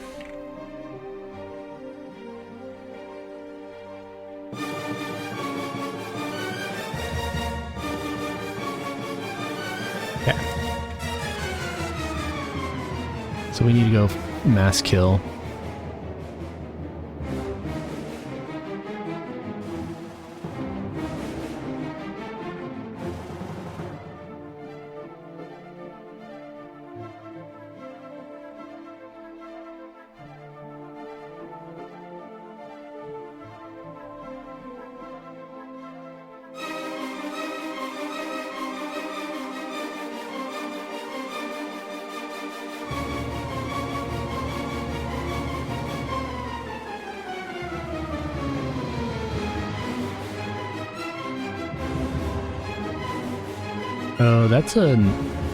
Okay. So we need to go mass kill. Oh, that's a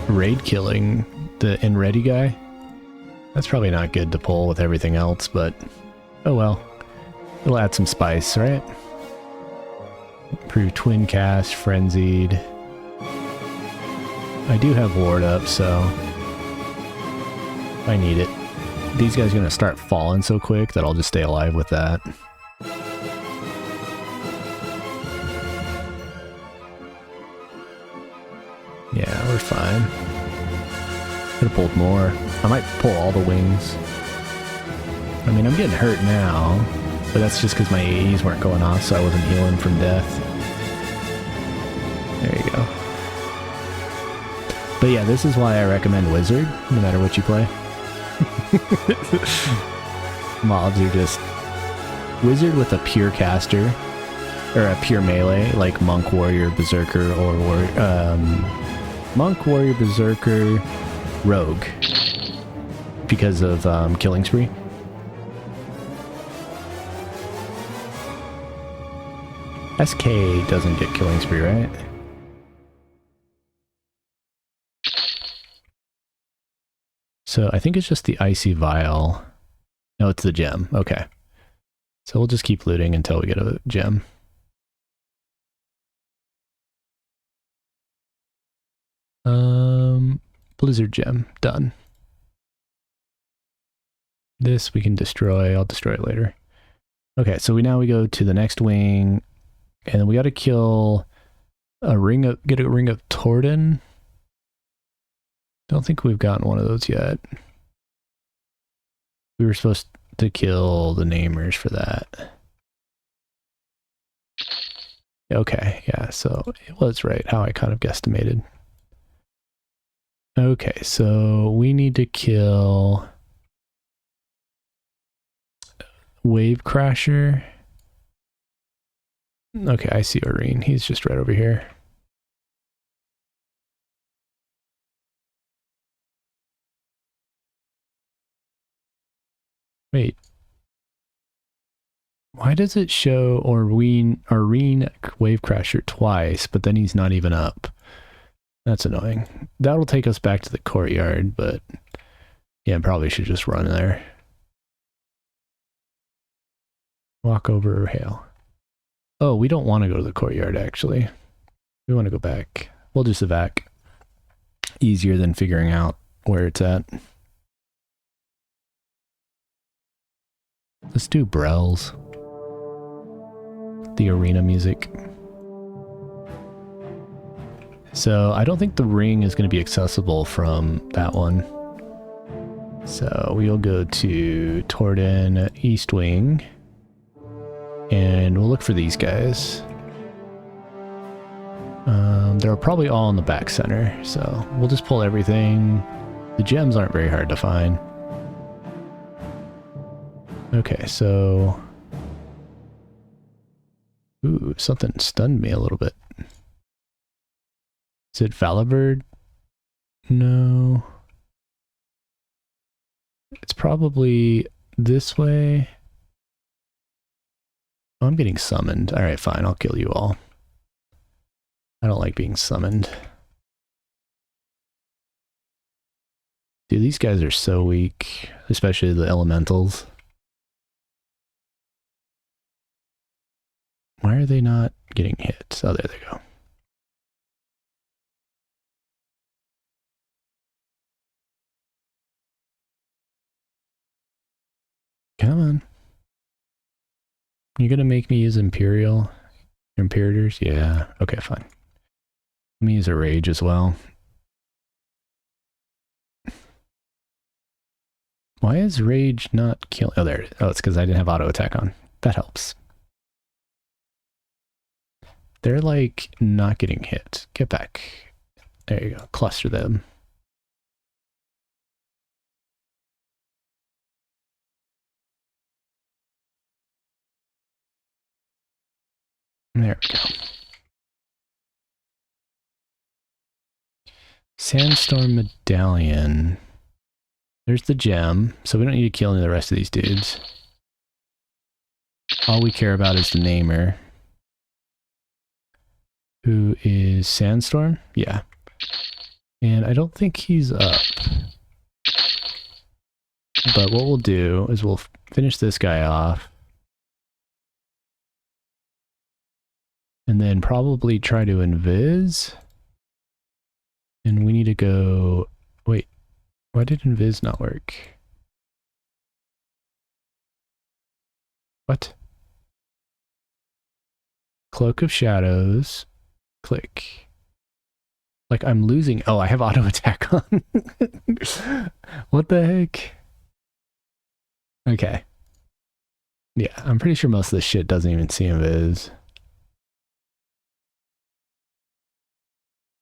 raid killing the in ready guy. That's probably not good to pull with everything else, but oh well. It'll add some spice, right? Improve twin cast, frenzied. I do have ward up, so I need it. These guys are gonna start falling so quick that I'll just stay alive with that. Yeah, we're fine. Could have pulled more. I might pull all the wings. I mean, I'm getting hurt now, but that's just because my AEs weren't going off, so I wasn't healing from death. There you go. But yeah, this is why I recommend Wizard, no matter what you play. Mobs are just... Wizard with a pure caster, or a pure melee, like Monk, Warrior, Berserker, or Monk, Warrior, Berserker, Rogue, because of Killing Spree. SK doesn't get Killing Spree, right? So I think it's just the Icy Vial. No, it's the gem. Okay. So we'll just keep looting until we get a gem. Blizzard gem, done. This we can destroy. I'll destroy it later. Okay, so now we go to the next wing, and then we got to kill a ring of, get a ring of Torden. Don't think we've gotten one of those yet. We were supposed to kill the namers for that. Okay, yeah, so it was right how I kind of guesstimated. Okay, so we need to kill Wave Crasher. Okay, I see Oreen. He's just right over here. Wait. Why does it show Oreen Wave Crasher twice, but then he's not even up? That's annoying. That'll take us back to the courtyard, but yeah, probably should just run there. Walk over or hail. Oh, we don't want to go to the courtyard, actually. We want to go back. We'll just evac. Easier than figuring out where it's at. Let's do Brells. The arena music. So I don't think the ring is going to be accessible from that one. So we'll go to Torden East Wing. And we'll look for these guys. They're probably all in the back center, so we'll just pull everything. The gems aren't very hard to find. Okay, so... Ooh, something stunned me a little bit. Is it Valibird? No. It's probably this way. Oh, I'm getting summoned. Alright, fine, I'll kill you all. I don't like being summoned. Dude, these guys are so weak, especially the elementals. Why are they not getting hit? Oh, there they go. Come on. You're gonna make me use Imperial? Imperators? Yeah. Okay, fine. Let me use a Rage as well. Why is Rage not killing? Oh, there it is. Oh, it's because I didn't have auto attack on. That helps. They're like not getting hit. Get back. There you go. Cluster them. There we go. Sandstorm Medallion. There's the gem, so we don't need to kill any of the rest of these dudes. All we care about is the namer. Who is Sandstorm? Yeah. And I don't think he's up. But what we'll do is we'll finish this guy off. And then probably try to invis. And we need to go... Wait, why did invis not work? What? Cloak of Shadows. Click. Like I'm losing... Oh, I have auto attack on. What the heck? Okay. Yeah, I'm pretty sure most of this shit doesn't even see invis.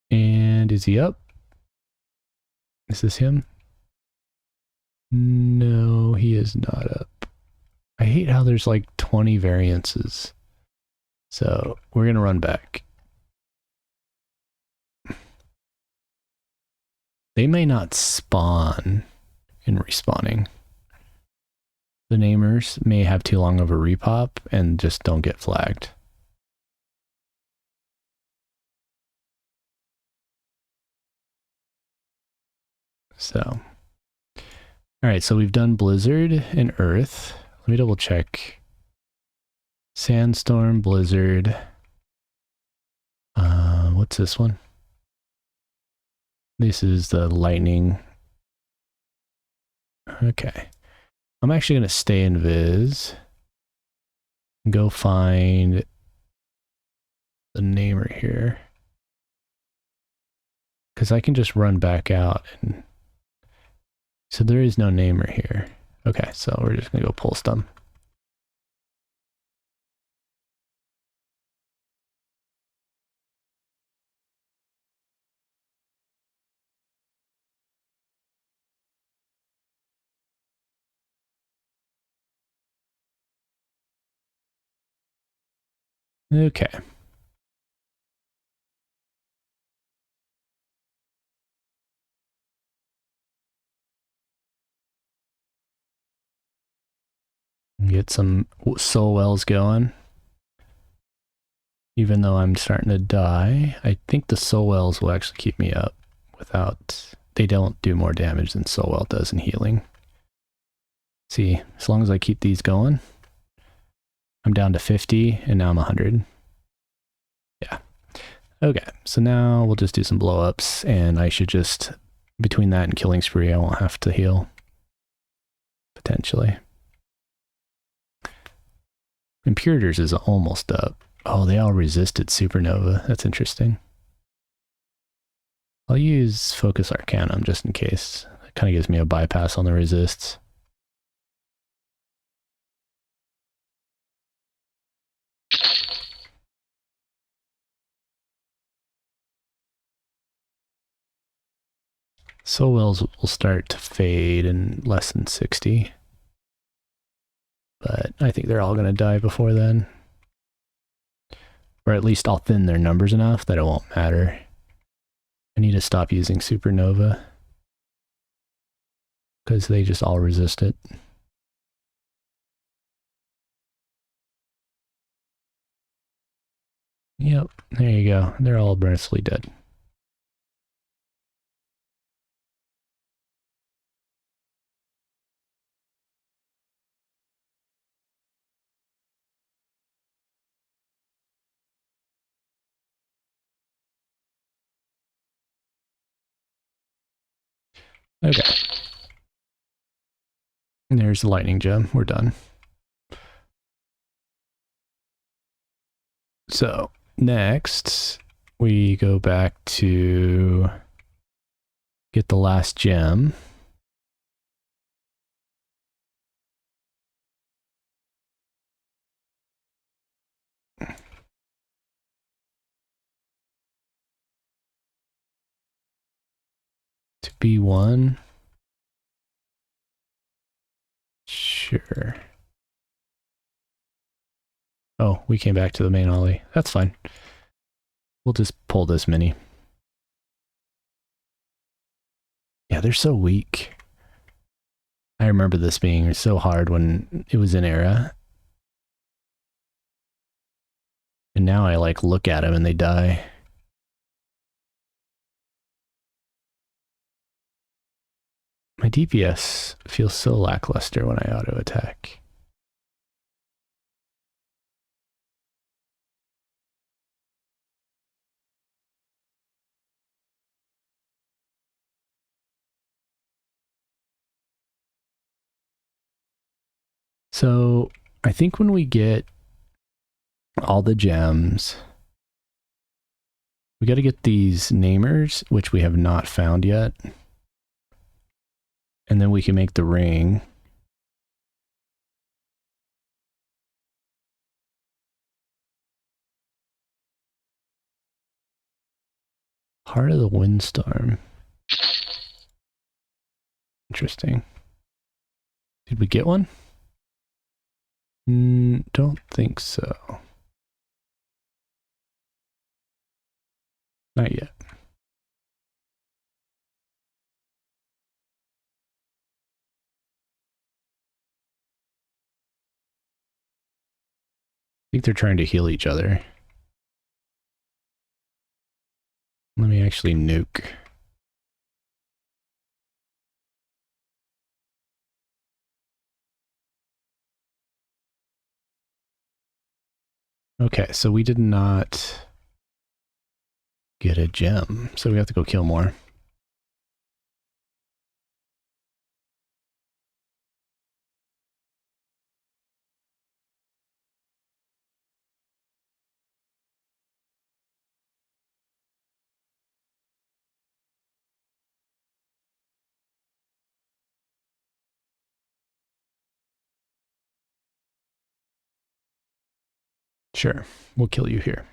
And is he up? Is this him? No, he is not up. I hate how there's like 20 variances. So we're going to run back. They may not spawn in respawning. The namers may have too long of a repop and just don't get flagged. So, all right, so we've done Blizzard and Earth. Let me double check. Sandstorm, Blizzard. What's this one? This is the lightning. Okay. I'm actually going to stay in Viz. Go find the namer here. Because I can just run back out. And so there is no namer here. Okay, so we're just going to go pulse them. Okay. Get some soul wells going. Even though I'm starting to die, I think the soul wells will actually keep me up without... They don't do more damage than soul well does in healing. See, as long as I keep these going, I'm down to 50 and now I'm 100. Yeah. Okay, so now we'll just do some blow-ups and I should just, between that and Killing Spree, I won't have to heal. Potentially. Imperators is almost up. Oh, they all resisted Supernova. That's interesting. I'll use Focus Arcanum just in case. It kind of gives me a bypass on the resists. Soul wells will start to fade in less than 60. But I think they're all going to die before then. Or at least I'll thin their numbers enough that it won't matter. I need to stop using supernova, because they just all resist it. Yep, there you go. They're all mercifully dead. Okay. And there's the lightning gem. We're done. So next, we go back to get the last gem. To B1. Sure. Oh, we came back to the main ollie. That's fine. We'll just pull this mini. Yeah, they're so weak. I remember this being so hard when it was in era. And now I like look at them and they die. My DPS feels so lackluster when I auto attack. So I think when we get all the gems, we got to get these namers, which we have not found yet. And then we can make the ring. Heart of the Windstorm. Interesting. Did we get one? Don't think so. Not yet. I think they're trying to heal each other. Let me actually nuke. Okay, so we did not get a gem, so we have to go kill more. Sure, we'll kill you here.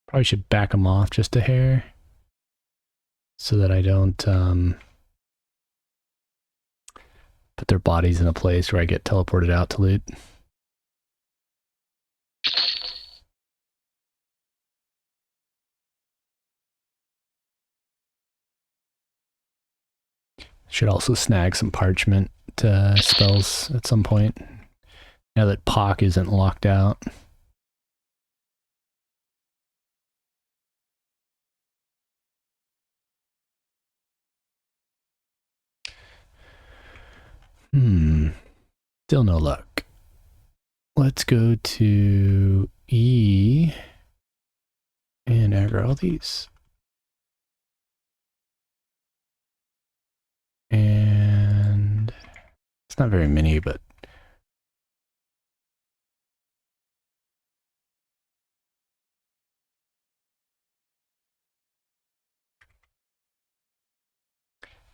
Probably should back them off just a hair so that I don't put their bodies in a place where I get teleported out to loot. Should also snag some parchment spells at some point, now that Pock isn't locked out. Still no luck. Let's go to E and aggro all these. And It's not very many, but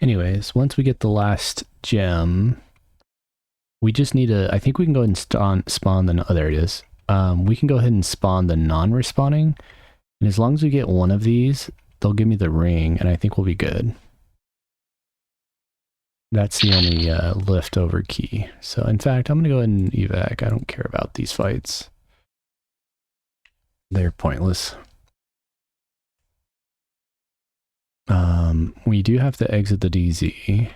anyways, once we get the last gem, we just need to, I think we can go ahead and spawn the, oh, there it is. We can go ahead and spawn the non-respawning, and as long as we get one of these, they'll give me the ring, and I think we'll be good. That's the only leftover key. So in fact, I'm going to go ahead and evac. I don't care about these fights. They're pointless. We do have to exit the DZ,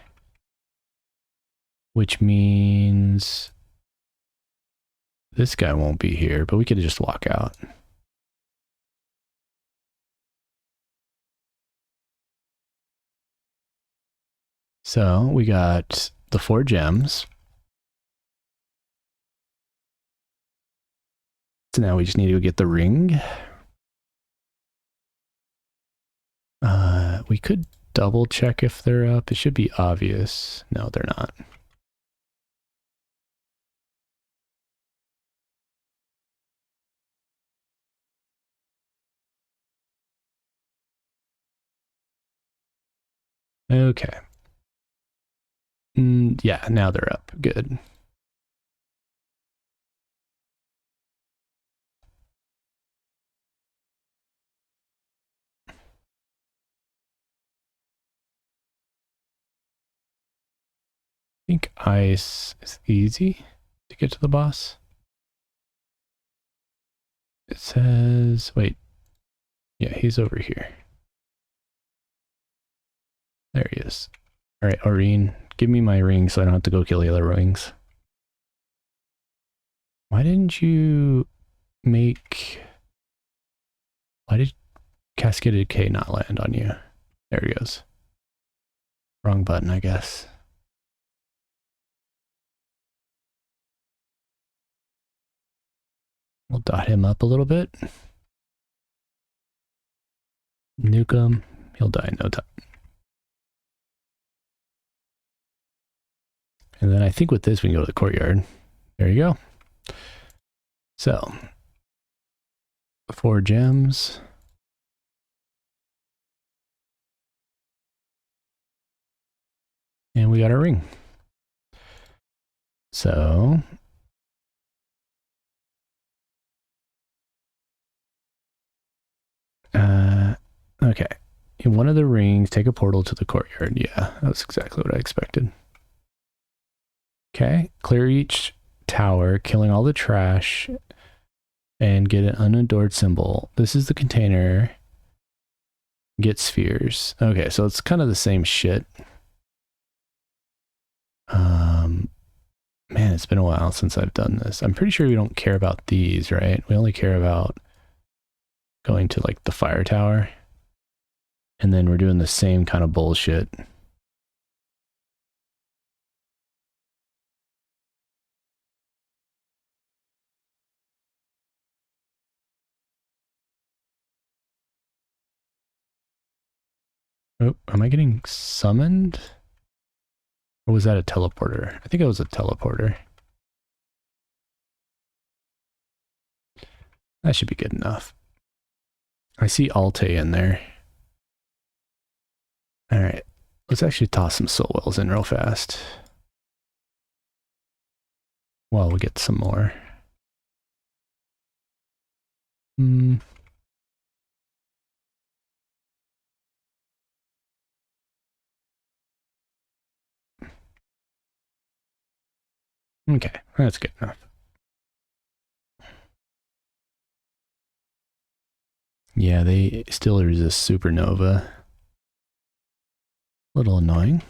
which means this guy won't be here, but we could just walk out. So we got the 4 gems. So now we just need to go get the ring. We could double check if they're up. It should be obvious. No, they're not. Okay. Yeah, now they're up. Good. I think ice is easy to get to the boss. It says, wait. Yeah, he's over here. There he is. All right, Aurene, give me my ring so I don't have to go kill the other rings. Why didn't you make... Why did Cascaded K not land on you? There he goes. Wrong button, I guess. We'll dot him up a little bit. Nuke him. He'll die in no time. And then I think with this we can go to the courtyard. There you go. So, 4 gems. And we got our ring. So, okay. In one of the rings, take a portal to the courtyard. Yeah, that's exactly what I expected. Okay, clear each tower, killing all the trash, and get an unadored symbol. This is the container. Get spheres. Okay, so it's kind of the same shit. Man, it's been a while since I've done this. I'm pretty sure we don't care about these, right? We only care about going to like the fire tower. And then we're doing the same kind of bullshit. Oh, am I getting summoned? Or was that a teleporter? I think it was a teleporter. That should be good enough. I see Alte in there. All right, let's actually toss some soul wells in real fast. Well, we'll get some more. Okay, that's good enough. Yeah, they still resist supernova. A little annoying.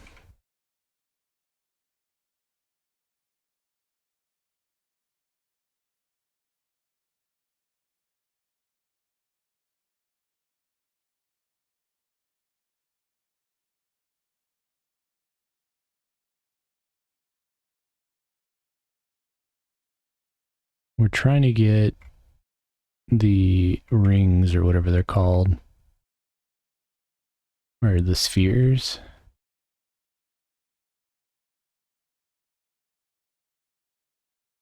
We're trying to get the rings or whatever they're called. Or the spheres.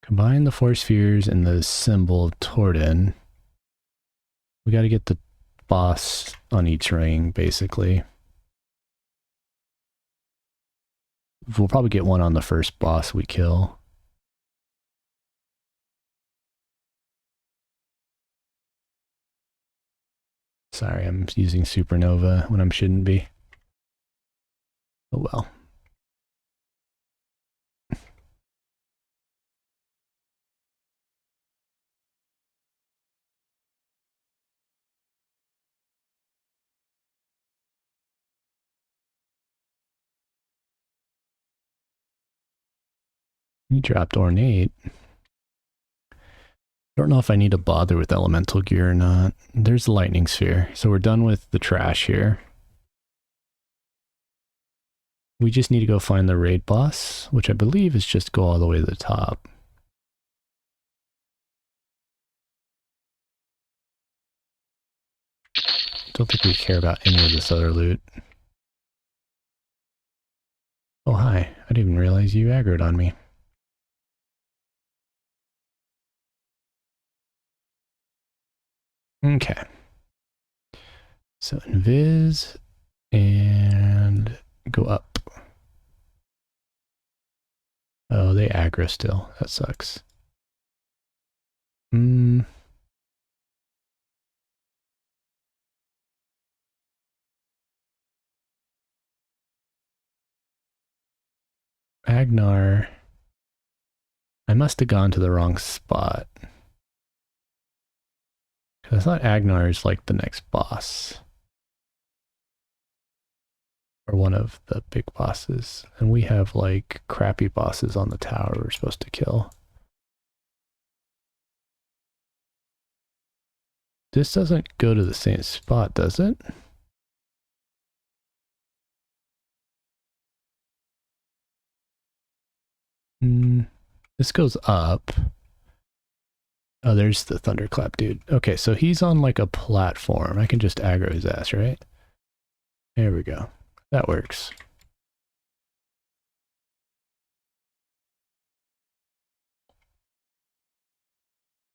Combine the force spheres and the symbol Torden. We got to get the boss on each ring, basically. We'll probably get one on the first boss we kill. Sorry, I'm using Supernova when I shouldn't be. Oh well. He dropped Ornate. Don't know if I need to bother with elemental gear or not. There's the lightning sphere. So we're done with the trash here. We just need to go find the raid boss, which I believe is just go all the way to the top. Don't think we care about any of this other loot. Oh hi, I didn't even realize you aggroed on me. Okay. So invis and go up. Oh, they aggro still. That sucks. Agnar. I must have gone to the wrong spot. I thought Agnar is like the next boss. Or one of the big bosses. And we have like crappy bosses on the tower we're supposed to kill. This doesn't go to the same spot, does it? This goes up. Oh, there's the thunderclap dude. Okay, so he's on like a platform. I can just aggro his ass, right? There we go. That works.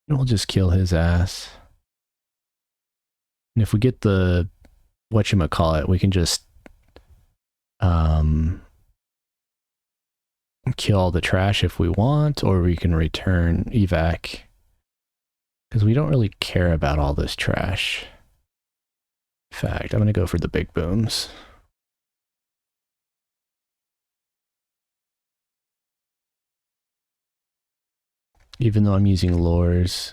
And we'll just kill his ass. And if we get the whatchamacallit, we can just kill all the trash if we want, or we can return evac. Because we don't really care about all this trash. In fact, I'm going to go for the big booms. Even though I'm using lures,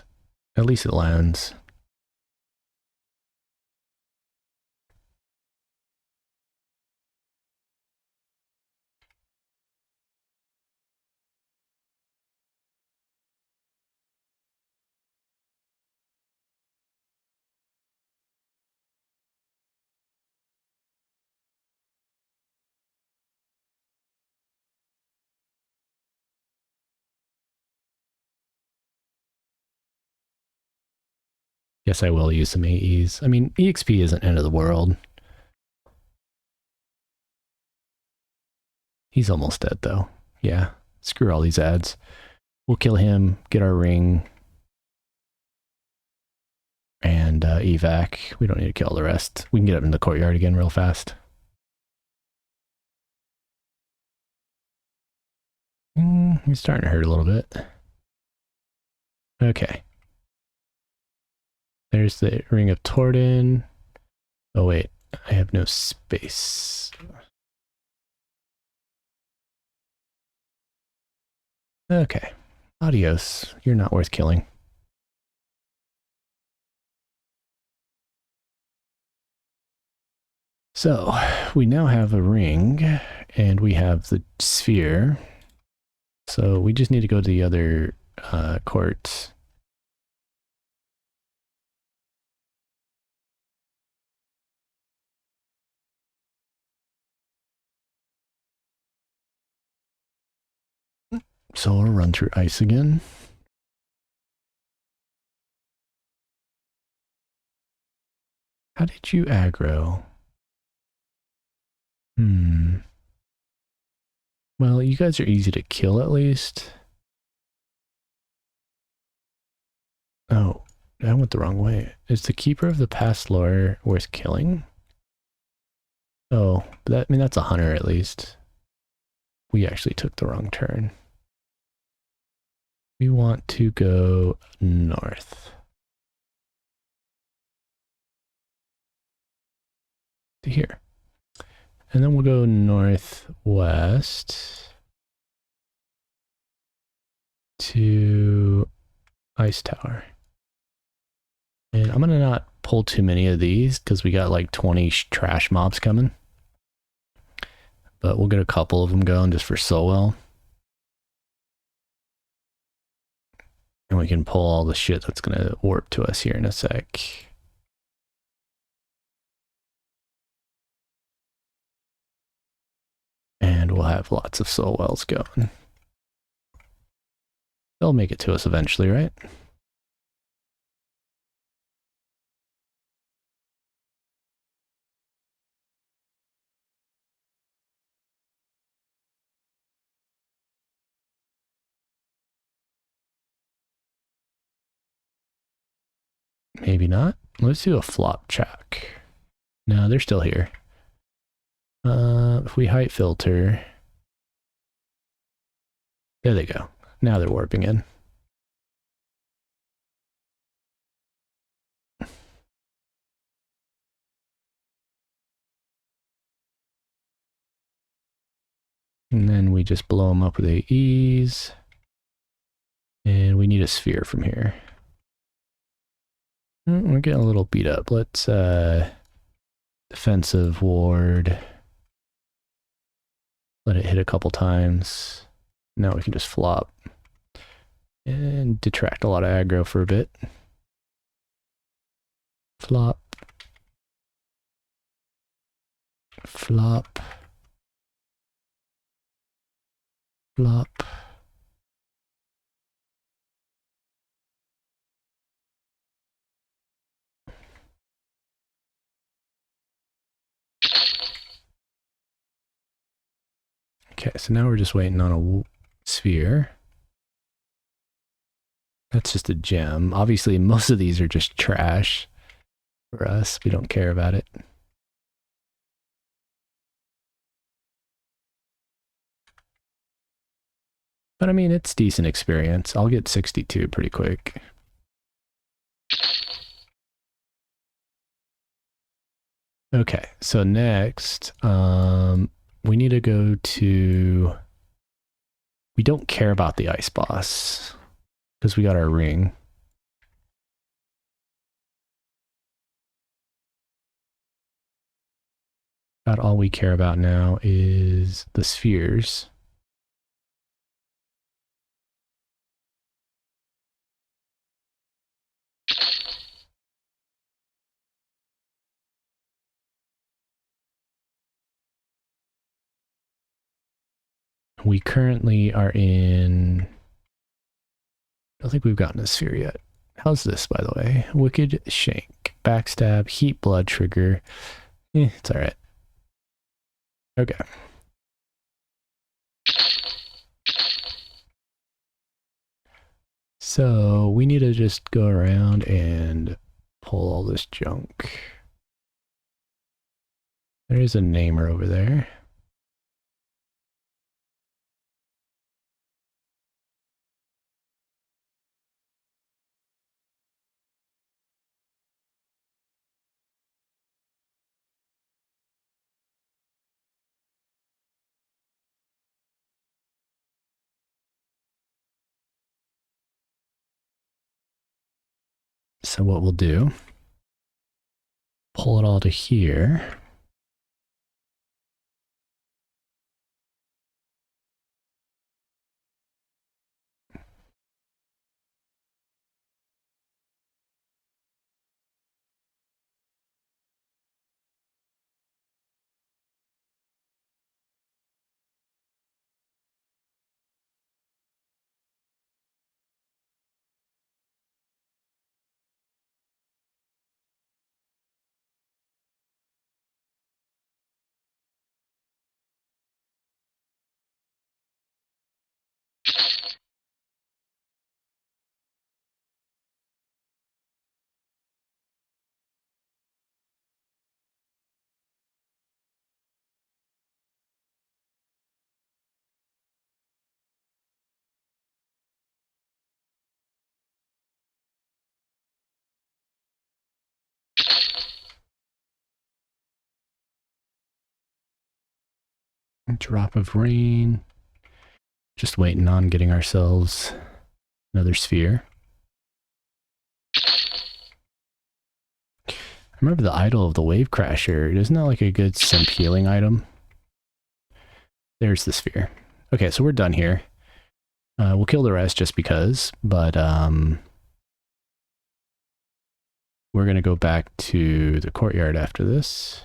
at least it lands. Guess I will use some AEs. I mean, EXP isn't end of the world. He's almost dead though. Yeah, screw all these ads. We'll kill him, get our ring, and evac. We don't need to kill all the rest. We can get up in the courtyard again real fast. He's starting to hurt a little bit. Okay. There's the ring of Torden. Oh wait, I have no space. Okay. Adios. You're not worth killing. So, we now have a ring, and we have the sphere. So we just need to go to the other courts. So we'll run through ice again. How did you aggro? Well, you guys are easy to kill at least. Oh, I went the wrong way. Is the keeper of the past lore worth killing? Oh, that, I mean, that's a hunter at least. We actually took the wrong turn. We want to go north. To here. And then we'll go northwest to Ice Tower. And I'm going to not pull too many of these because we got like 20 trash mobs coming. But we'll get a couple of them going just for Solwell. And we can pull all the shit that's going to warp to us here in a sec. And we'll have lots of Solwells going. They'll make it to us eventually, right? Maybe not. Let's do a flop check. No, they're still here. If we height filter, there they go. Now they're warping in. And then we just blow them up with AEs. And we need a sphere from here. We're getting a little beat up. Let's defensive ward. Let it hit a couple times. Now we can just flop. And detract a lot of aggro for a bit. Flop. Flop. Flop. Okay, so now we're just waiting on a sphere. That's just a gem. Obviously, most of these are just trash for us. We don't care about it. But I mean, it's decent experience. I'll get 62 pretty quick. Okay, so next, we need to go to... We don't care about the ice boss because we got our ring. About all we care about now is the spheres. We currently are in... I don't think we've gotten a sphere yet. How's this, by the way? Wicked Shank, Backstab, Heat Blood Trigger. It's alright. Okay. So we need to just go around and pull all this junk. There is a namer over there. So what we'll do, pull it all to here. Drop of rain. Just waiting on getting ourselves another sphere. I remember the idol of the wave crasher. Isn't that like a good simp healing item? There's the sphere. Okay, so we're done here. We'll kill the rest just because, but we're going to go back to the courtyard after this.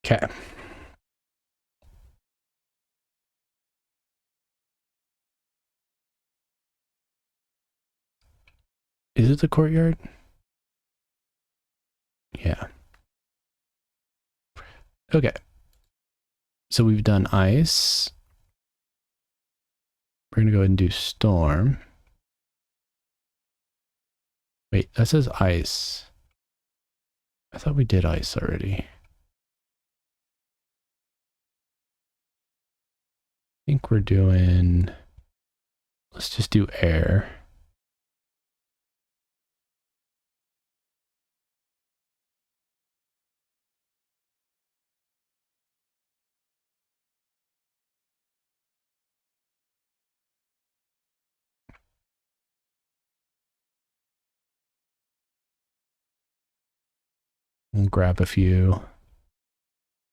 Okay. Is it the courtyard? Yeah. Okay. So we've done ice. We're going to go ahead and do storm. Wait, that says ice. I thought we did ice already. I think we're doing... Let's just do air. We'll grab a few.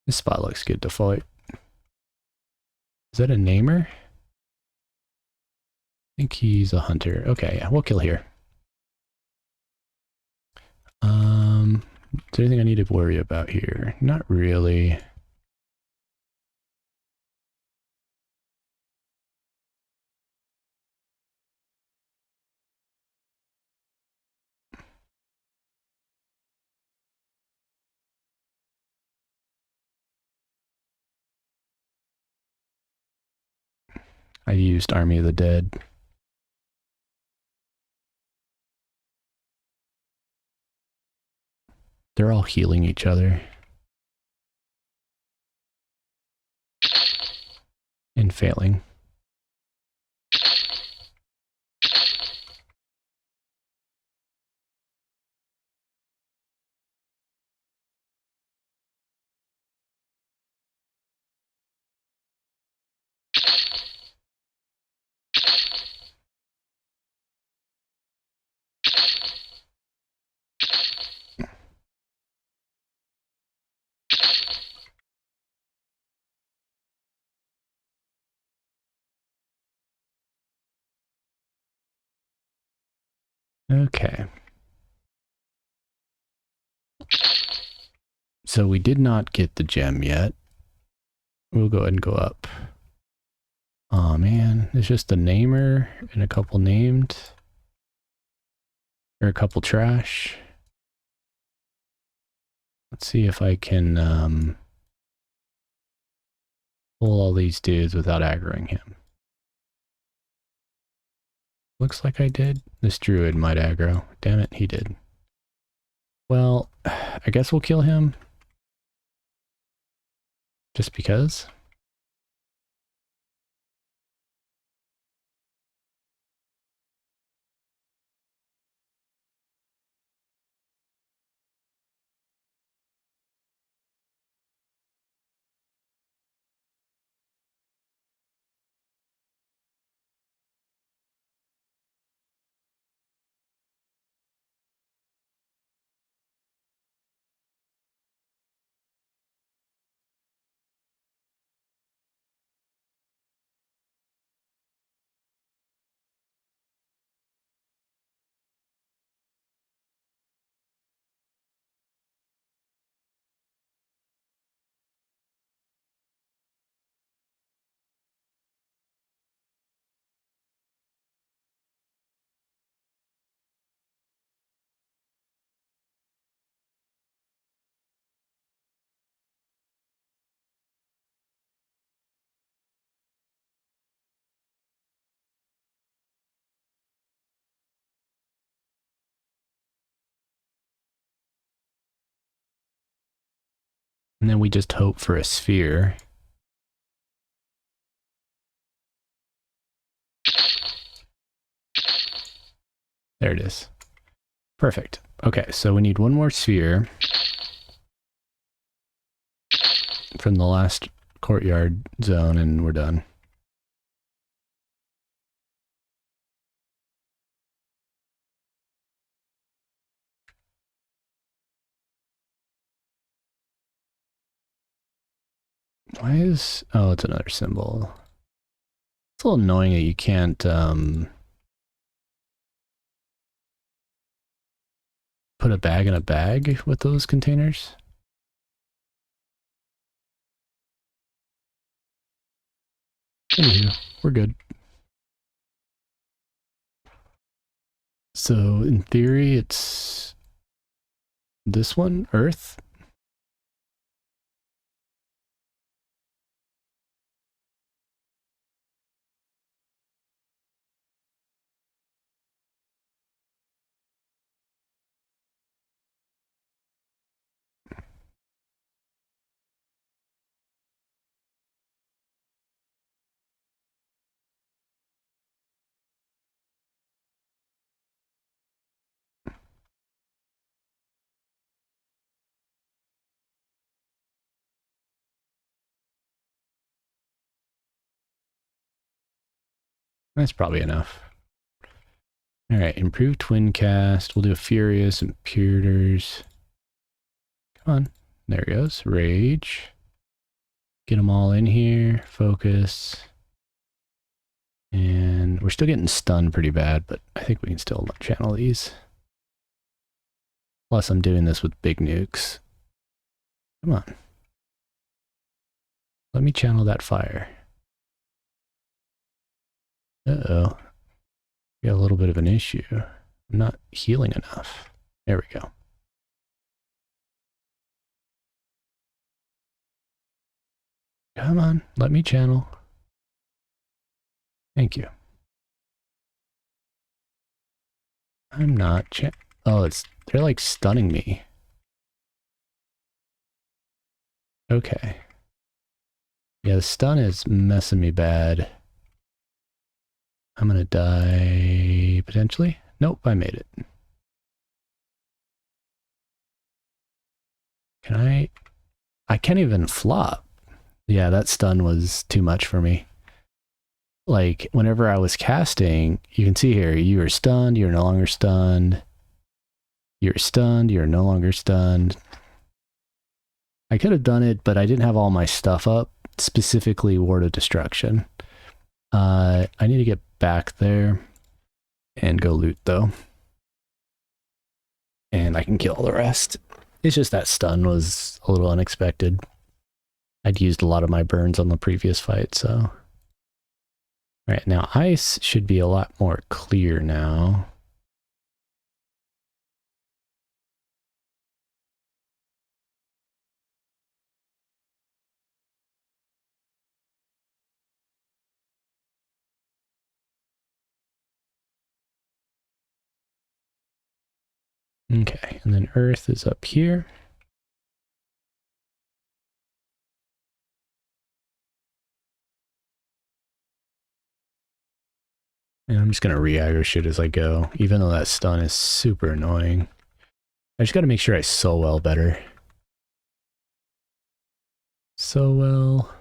This spot looks good to fight. Is that a namer? I think he's a hunter. Okay, yeah, we'll kill here. Is there anything I need to worry about here? Not really. I used Army of the Dead. They're all healing each other. And failing. Okay. So we did not get the gem yet. We'll go ahead and go up. Oh man, it's just a namer and a couple named. Or a couple trash. Let's see if I can pull all these dudes without aggroing him. Looks like I did. This druid might aggro. Damn it, he did. Well, I guess we'll kill him. Just because. And then we just hope for a sphere. There it is. Perfect. Okay, so we need one more sphere from the last courtyard zone, and we're done. Why is... Oh, it's another symbol. It's a little annoying that you can't put a bag in a bag with those containers. Anywho, we're good. So in theory, it's this one, Earth. That's probably enough. All right, improve twin cast. We'll do a furious impeders. Come on, there it goes. Rage. Get them all in here. Focus. And we're still getting stunned pretty bad, but I think we can still channel these. Plus, I'm doing this with big nukes. Come on. Let me channel that fire. Uh-oh. We got a little bit of an issue. I'm not healing enough. There we go. Come on, let me channel. Thank you. I'm not oh, they're like stunning me. Okay. Yeah, the stun is messing me bad. I'm gonna die potentially. Nope, I made it. Can I can't even flop. Yeah, that stun was too much for me. Like, whenever I was casting, you can see here, you are stunned, you're no longer stunned. You're stunned, you're no longer stunned. I could have done it, but I didn't have all my stuff up, specifically Ward of Destruction. I need to get back there and go loot, though. And I can kill the rest. It's just that stun was a little unexpected. I'd used a lot of my burns on the previous fight, so... Alright, now ice should be a lot more clear now. Okay, and then earth is up here. And I'm just going to re-aggro shit as I go, even though that stun is super annoying. I just got to make sure I so well better. So well.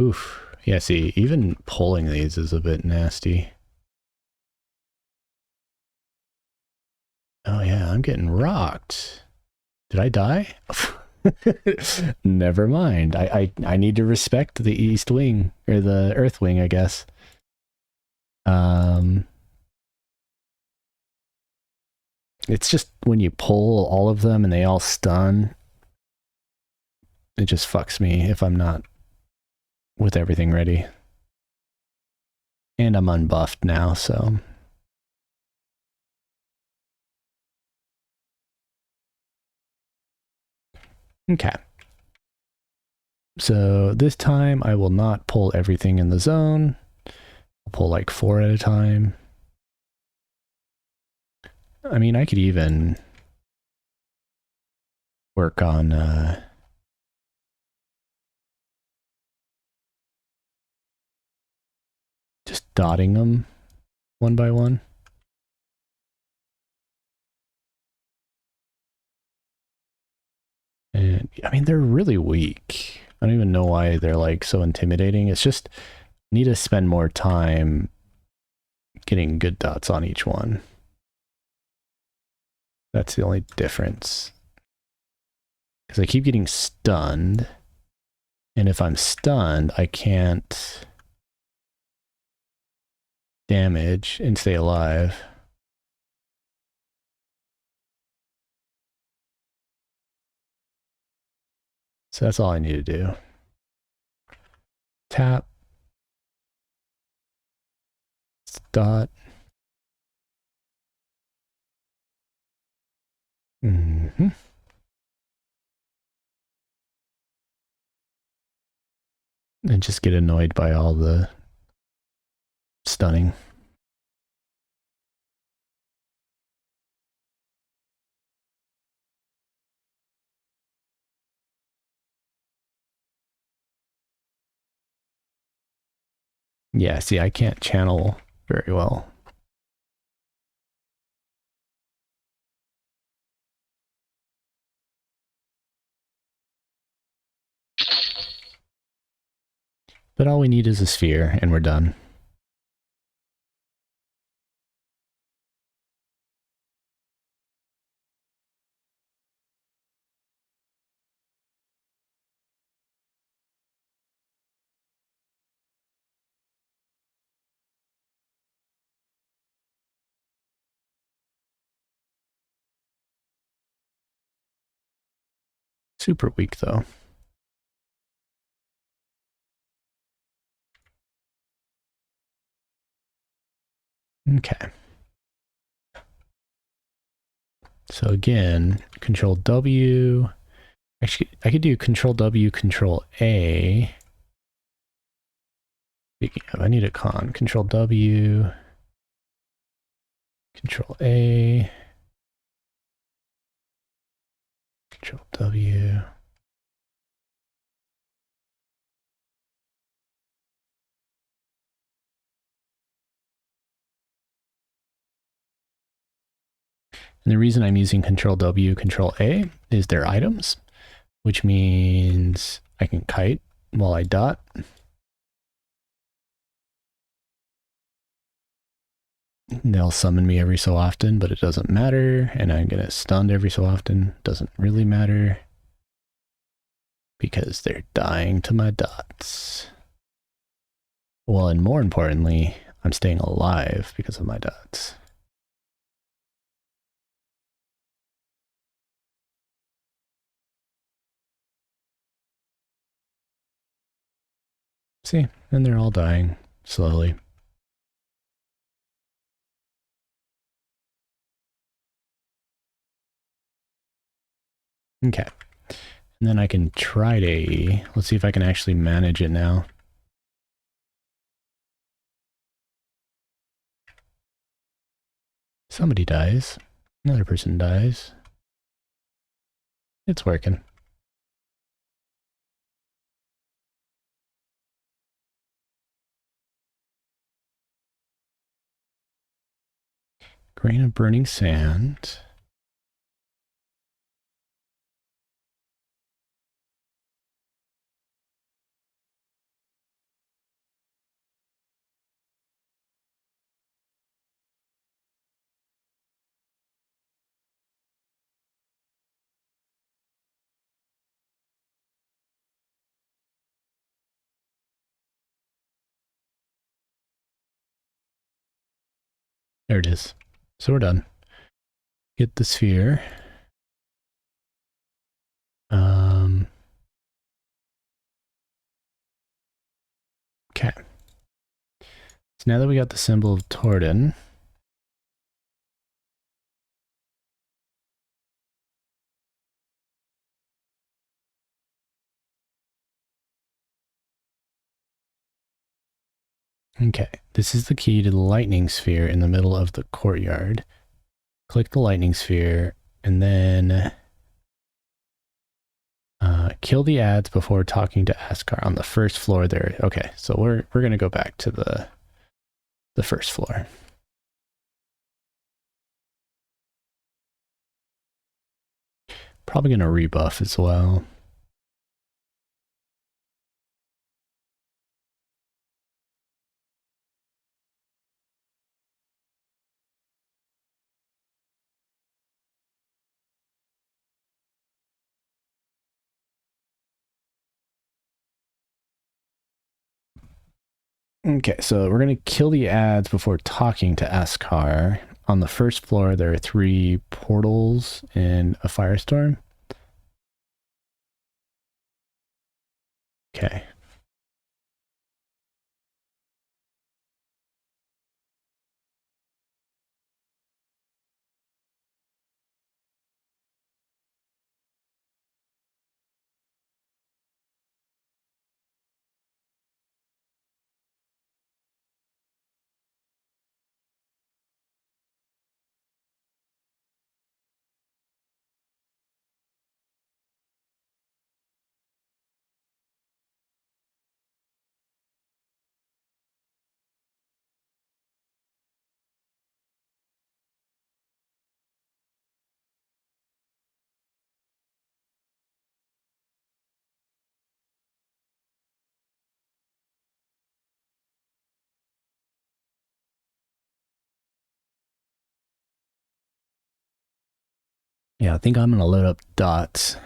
Oof. Yeah, see, even pulling these is a bit nasty. Oh yeah, I'm getting rocked. Did I die? Never mind. I need to respect the east wing, or the earth wing, I guess. It's just when you pull all of them and they all stun, it just fucks me if I'm not with everything ready. And I'm unbuffed now, so... Okay. So this time I will not pull everything in the zone. I'll pull like 4 at a time. I mean, I could even work on just dotting them one by one. And I mean, they're really weak. I don't even know why they're like so intimidating. It's just need to spend more time getting good dots on each one. That's the only difference. Because I keep getting stunned. And if I'm stunned, I can't damage and stay alive. So that's all I need to do. Tap. Dot. Mm-hmm. And just get annoyed by all the stunning. Yeah, see, I can't channel very well. But all we need is a sphere, and we're done. Super weak, though. Okay. So again, Control W. Actually, I could do Control W, Control A. Speaking of, I need a con. Control W, Control A, Control W. And the reason I'm using Control W, Control A is they're items, which means I can kite while I dot. They'll summon me every so often, but it doesn't matter. And I'm going to stunned every so often. Doesn't really matter. Because they're dying to my dots. Well, and more importantly, I'm staying alive because of my dots. See, and they're all dying slowly. Okay. And then I can try to, let's see if I can actually manage it now. Somebody dies. Another person dies. It's working. Grain of burning sand. There it is. So we're done. Get the sphere. Okay. So now that we got the symbol of Torden, okay, this is the key to the lightning sphere in the middle of the courtyard. Click the lightning sphere, and then kill the ads before talking to Askar on the first floor there. Okay, so we're gonna go back to the first floor. Probably going to rebuff as well. Okay, so we're going to kill the ads before talking to Askar. On the first floor, there are 3 portals and a firestorm. Okay. Yeah, I think I'm going to load up dots.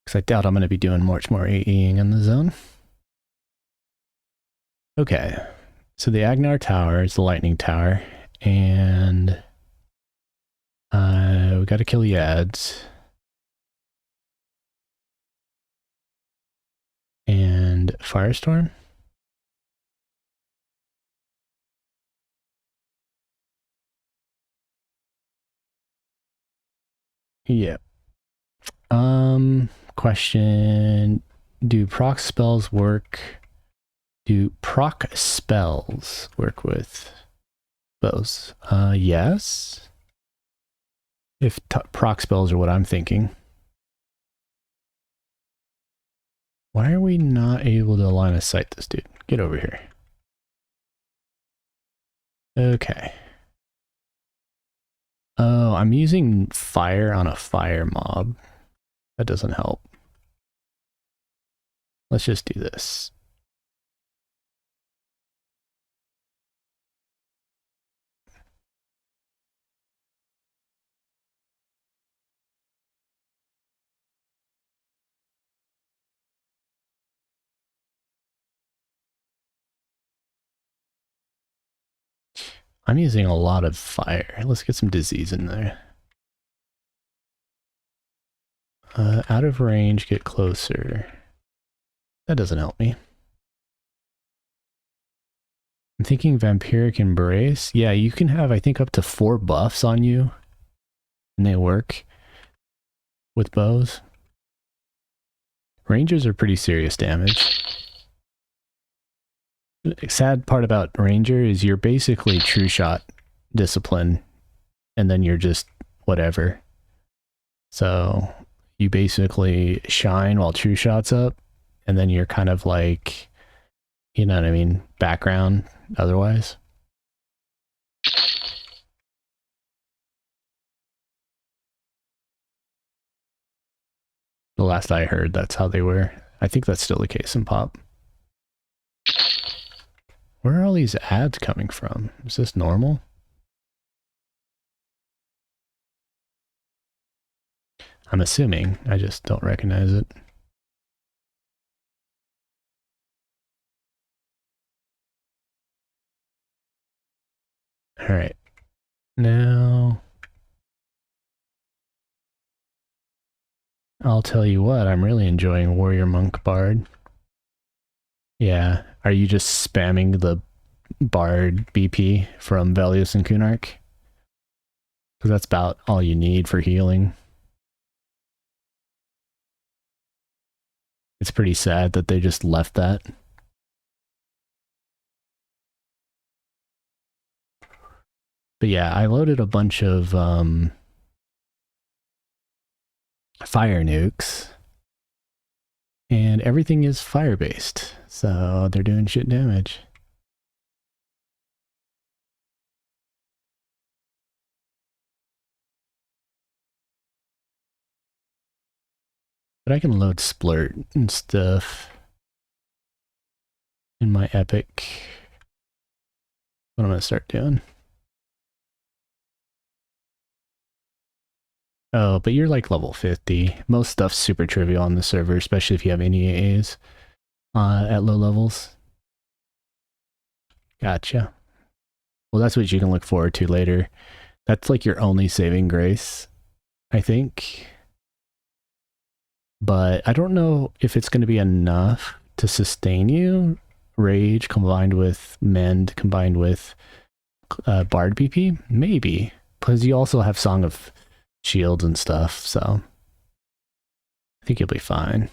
Because I doubt I'm going to be doing much more AEing in the zone. Okay. So the Agnar Tower is the lightning tower. And we got to kill the ads. And Firestorm. Yeah. Question. Do proc spells work? Do proc spells work with bows? Yes. If proc spells are what I'm thinking. Why are we not able to line of sight this dude? Get over here. Okay. Oh, I'm using fire on a fire mob. That doesn't help. Let's just do this. I'm using a lot of fire. Let's get some disease in there. Out of range, get closer. That doesn't help me. I'm thinking Vampiric Embrace. Yeah, you can have, I think, up to 4 buffs on you. And they work with bows. Rangers are pretty serious damage. The sad part about Ranger is you're basically true shot discipline. And then you're just whatever. So you basically shine while true shot's up. And then you're kind of like, you know what I mean, background otherwise. The last I heard, that's how they were. I think that's still the case in Pop. Where are all these ads coming from? Is this normal? I'm assuming. I just don't recognize it. All right. Now, I'll tell you what, I'm really enjoying Warrior Monk Bard. Yeah. Are you just spamming the Bard BP from Velius and Kunark? Because that's about all you need for healing. It's pretty sad that they just left that. But yeah, I loaded a bunch of fire nukes. And everything is fire-based. So they're doing shit damage. But I can load splurt and stuff in my Epic. What I'm going to start doing. Oh, but you're like level 50. Most stuff's super trivial on the server, especially if you have any AAs at low levels. Gotcha. Well, that's what you can look forward to later. That's like your only saving grace, I think. But I don't know if it's going to be enough to sustain you. Rage combined with Mend combined with Bard BP? Maybe. Because you also have Song of Shields and stuff, so I think you'll be fine.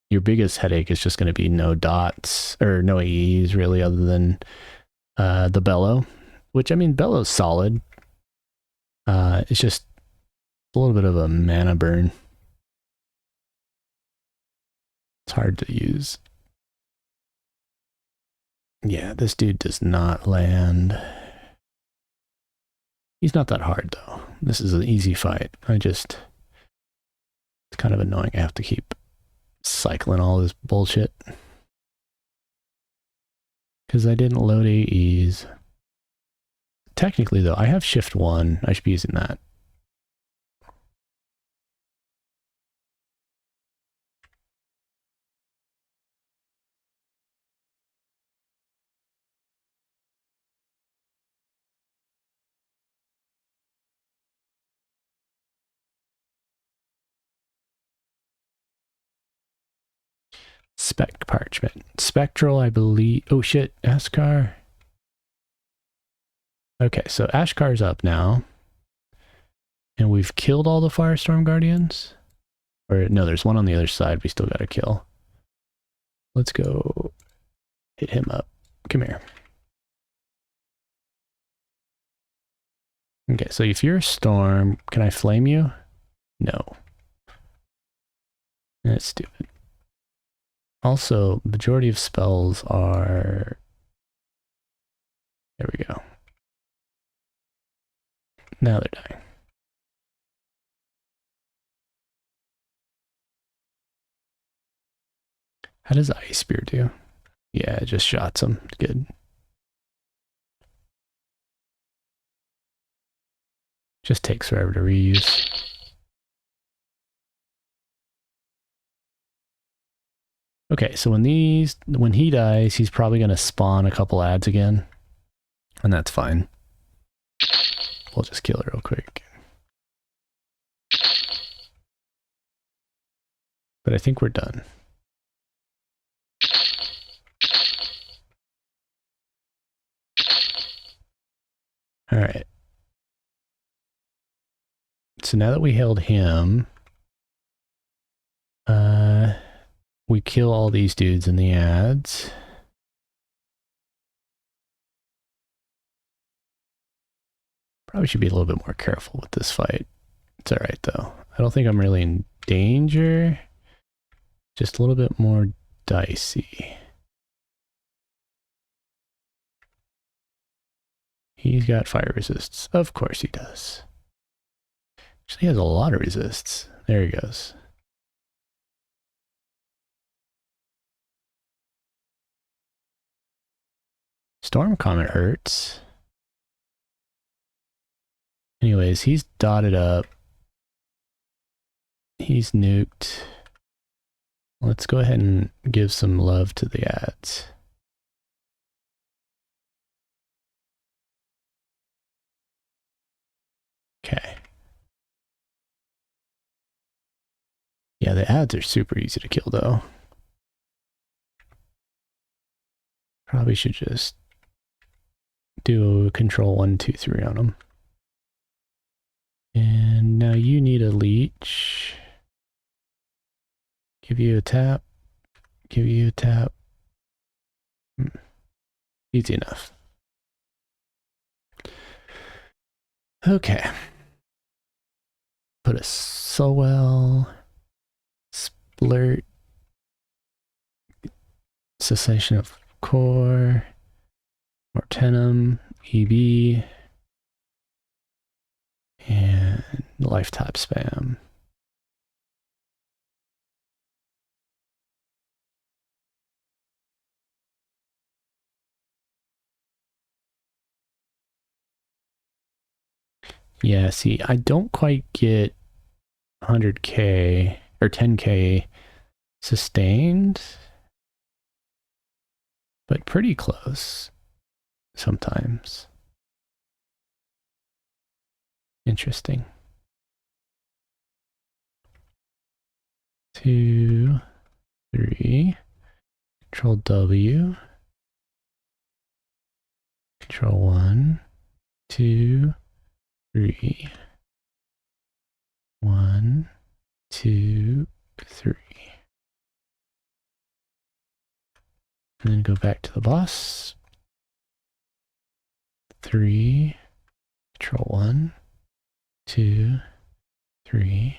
Your biggest headache is just going to be no dots, or no AEs really, other than the Bellow. Which, I mean, Bellow's solid. It's just a little bit of a mana burn. It's hard to use. Yeah, this dude does not land. He's not that hard, though. This is an easy fight. It's kind of annoying. I have to keep cycling all this bullshit. Because I didn't load AEs. Technically, though, I have Shift 1. I should be using that. Spec Parchment. Spectral, I believe. Oh shit, Ashkar. Okay, so Ashkar's up now. And we've killed all the Firestorm Guardians. Or no, there's one on the other side we still gotta kill. Let's go hit him up. Come here. Okay, so if you're a storm, can I flame you? No. That's stupid. Also, majority of spells are... There we go. Now they're dying. How does Ice Spear do? Yeah, it just shots him. Good. Just takes forever to reuse. Okay, so when he dies, he's probably going to spawn a couple ads again. And that's fine. We'll just kill it real quick. But I think we're done. All right. So now that we held him, we kill all these dudes in the ads. Probably should be a little bit more careful with this fight. It's all right though. I don't think I'm really in danger. Just a little bit more dicey. He's got fire resists. Of course he does. Actually, he has a lot of resists. There he goes. Storm Comet hurts. Anyways, he's dotted up. He's nuked. Let's go ahead and give some love to the ads. Okay. Yeah, the ads are super easy to kill though. Probably should just do control 1, 2, 3 on them. And now you need a leech. Give you a tap. Give you a tap. Easy enough. Okay. Put a Sowell. Splurt. Cessation of Core. Mortenum. EB. And Lifetime Spam. Yeah, see, I don't quite get 100k or 10k sustained, but pretty close sometimes. Interesting. 2, 3, Control W, Control 1, 2, 3, 1, 2, 3. And then go back to the boss. 3, Control 1, 2, 3,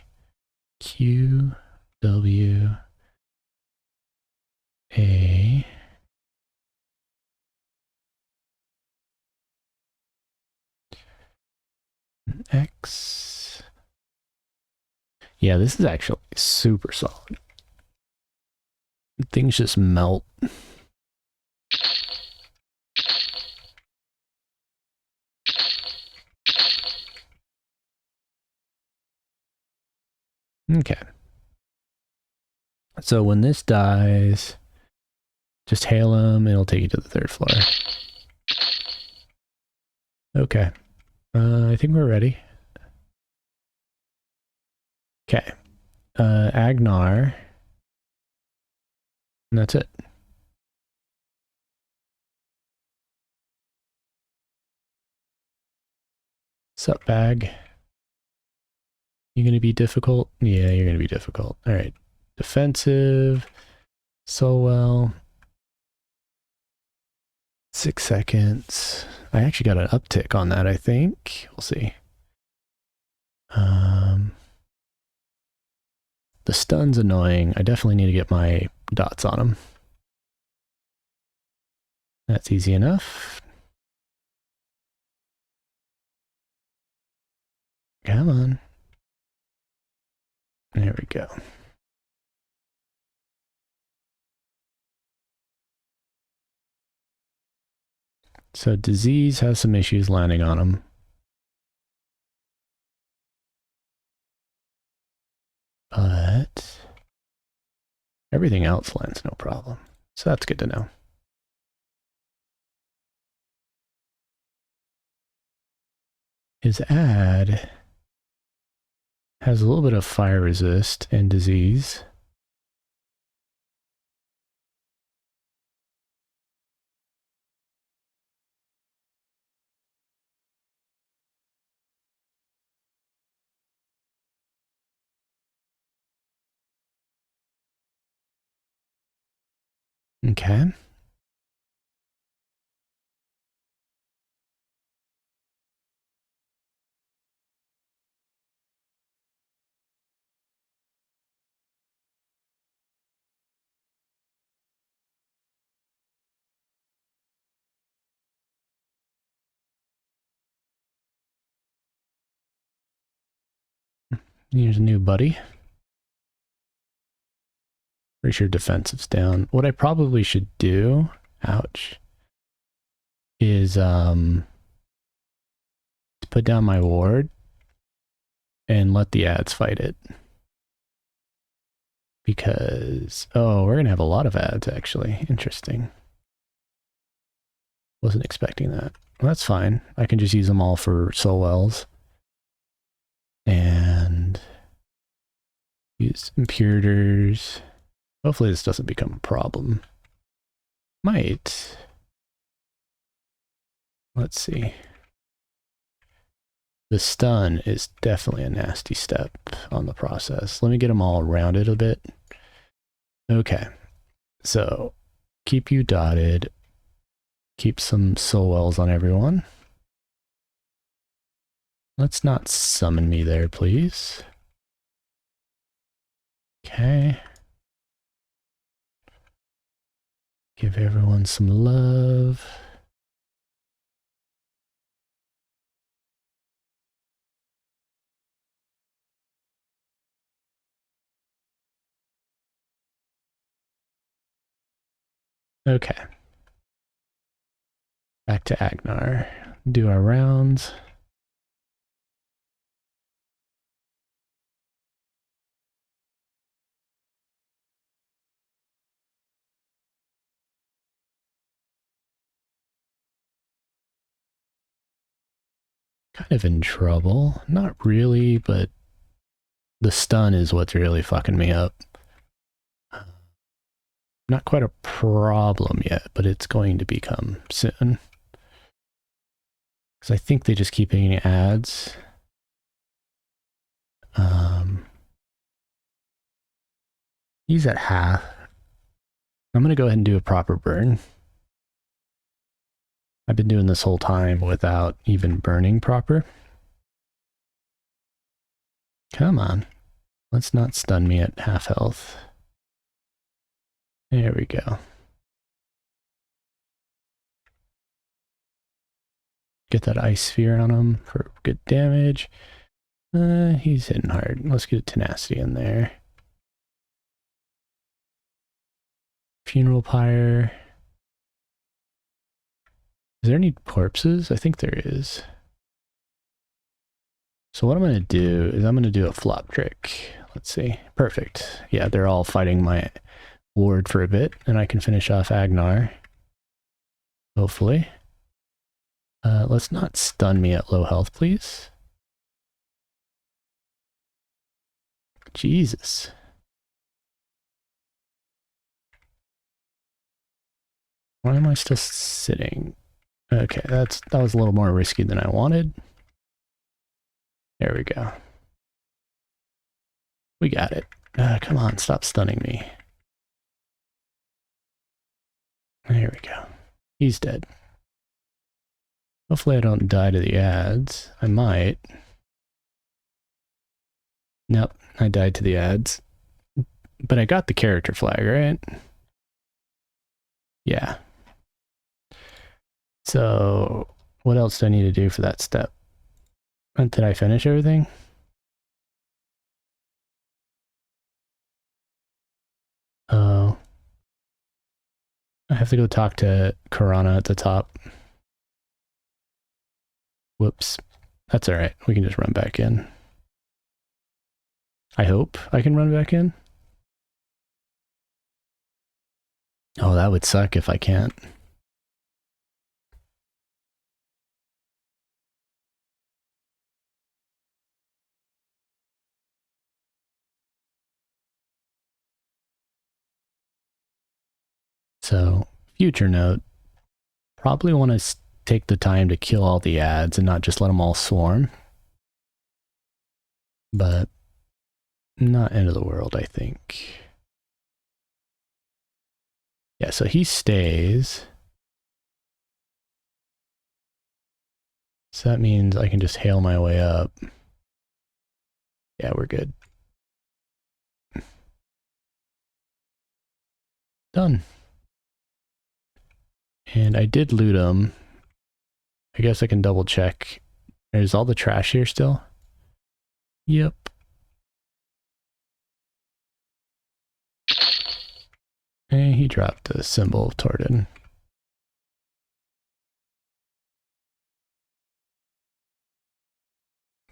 Q, W, A, X. Yeah, this is actually super solid. Things just melt. Okay. So when this dies, just hail him, it'll take you to the 3rd floor. Okay. I think we're ready. Okay. Agnar. And that's it. Sup, bag? You gonna be difficult? Yeah, you're gonna be difficult. Alright. Defensive. So well. 6 seconds. I actually got an uptick on that, I think. We'll see. The stun's annoying. I definitely need to get my dots on him. That's easy enough. Come on. There we go. So disease has some issues landing on him. But everything else lands no problem. So that's good to know. His ad has a little bit of fire resist and disease. Okay. Here's a new buddy. Pretty sure defensive's down. What I probably should do, ouch, is put down my ward and let the ads fight it. Because, oh, we're going to have a lot of ads, actually. Interesting. Wasn't expecting that. Well, that's fine. I can just use them all for soul wells. And use impurators. Hopefully this doesn't become a problem. Might. Let's see. The stun is definitely a nasty step on the process. Let me get them all rounded a bit. Okay. So keep you dotted. Keep some soul wells on everyone. Let's not summon me there, please. Okay. Give everyone some love. Okay. Back to Agnar. Do our rounds. kind of in trouble. Not really, but the stun is what's really fucking me up. Not quite a problem yet, but it's going to become soon. Because I think they just keep getting ads. He's at half. I'm going to go ahead and do a proper burn. I've been doing this whole time without even burning proper. Come on. Let's not stun me at half health. There we go. Get that ice sphere on him for good damage. He's hitting hard. Let's get a tenacity in there. Funeral pyre. Is there any corpses? I think there is. So what I'm going to do is I'm going to do a flop trick. Let's see. Perfect. Yeah, they're all fighting my ward for a bit, and I can finish off Agnar. Hopefully. Let's not stun me at low health, please. Jesus. Why am I still sitting? Okay, that was a little more risky than I wanted. There we go. We got it. Come on, stop stunning me. There we go. He's dead. Hopefully I don't die to the ads. I might. Nope, I died to the ads. But I got the character flag, right? Yeah. So, what else do I need to do for that step? Did I finish everything? Oh. I have to go talk to Karana at the top. Whoops. That's alright. We can just run back in. I hope I can run back in. Oh, that would suck if I can't. So, future note, probably want to take the time to kill all the ads and not just let them all swarm. But not end of the world, I think. Yeah, so he stays. So that means I can just hail my way up. Yeah, we're good. Done. And I did loot them. I guess I can double check. There's all the trash here still? Yep. And he dropped a symbol of Torden.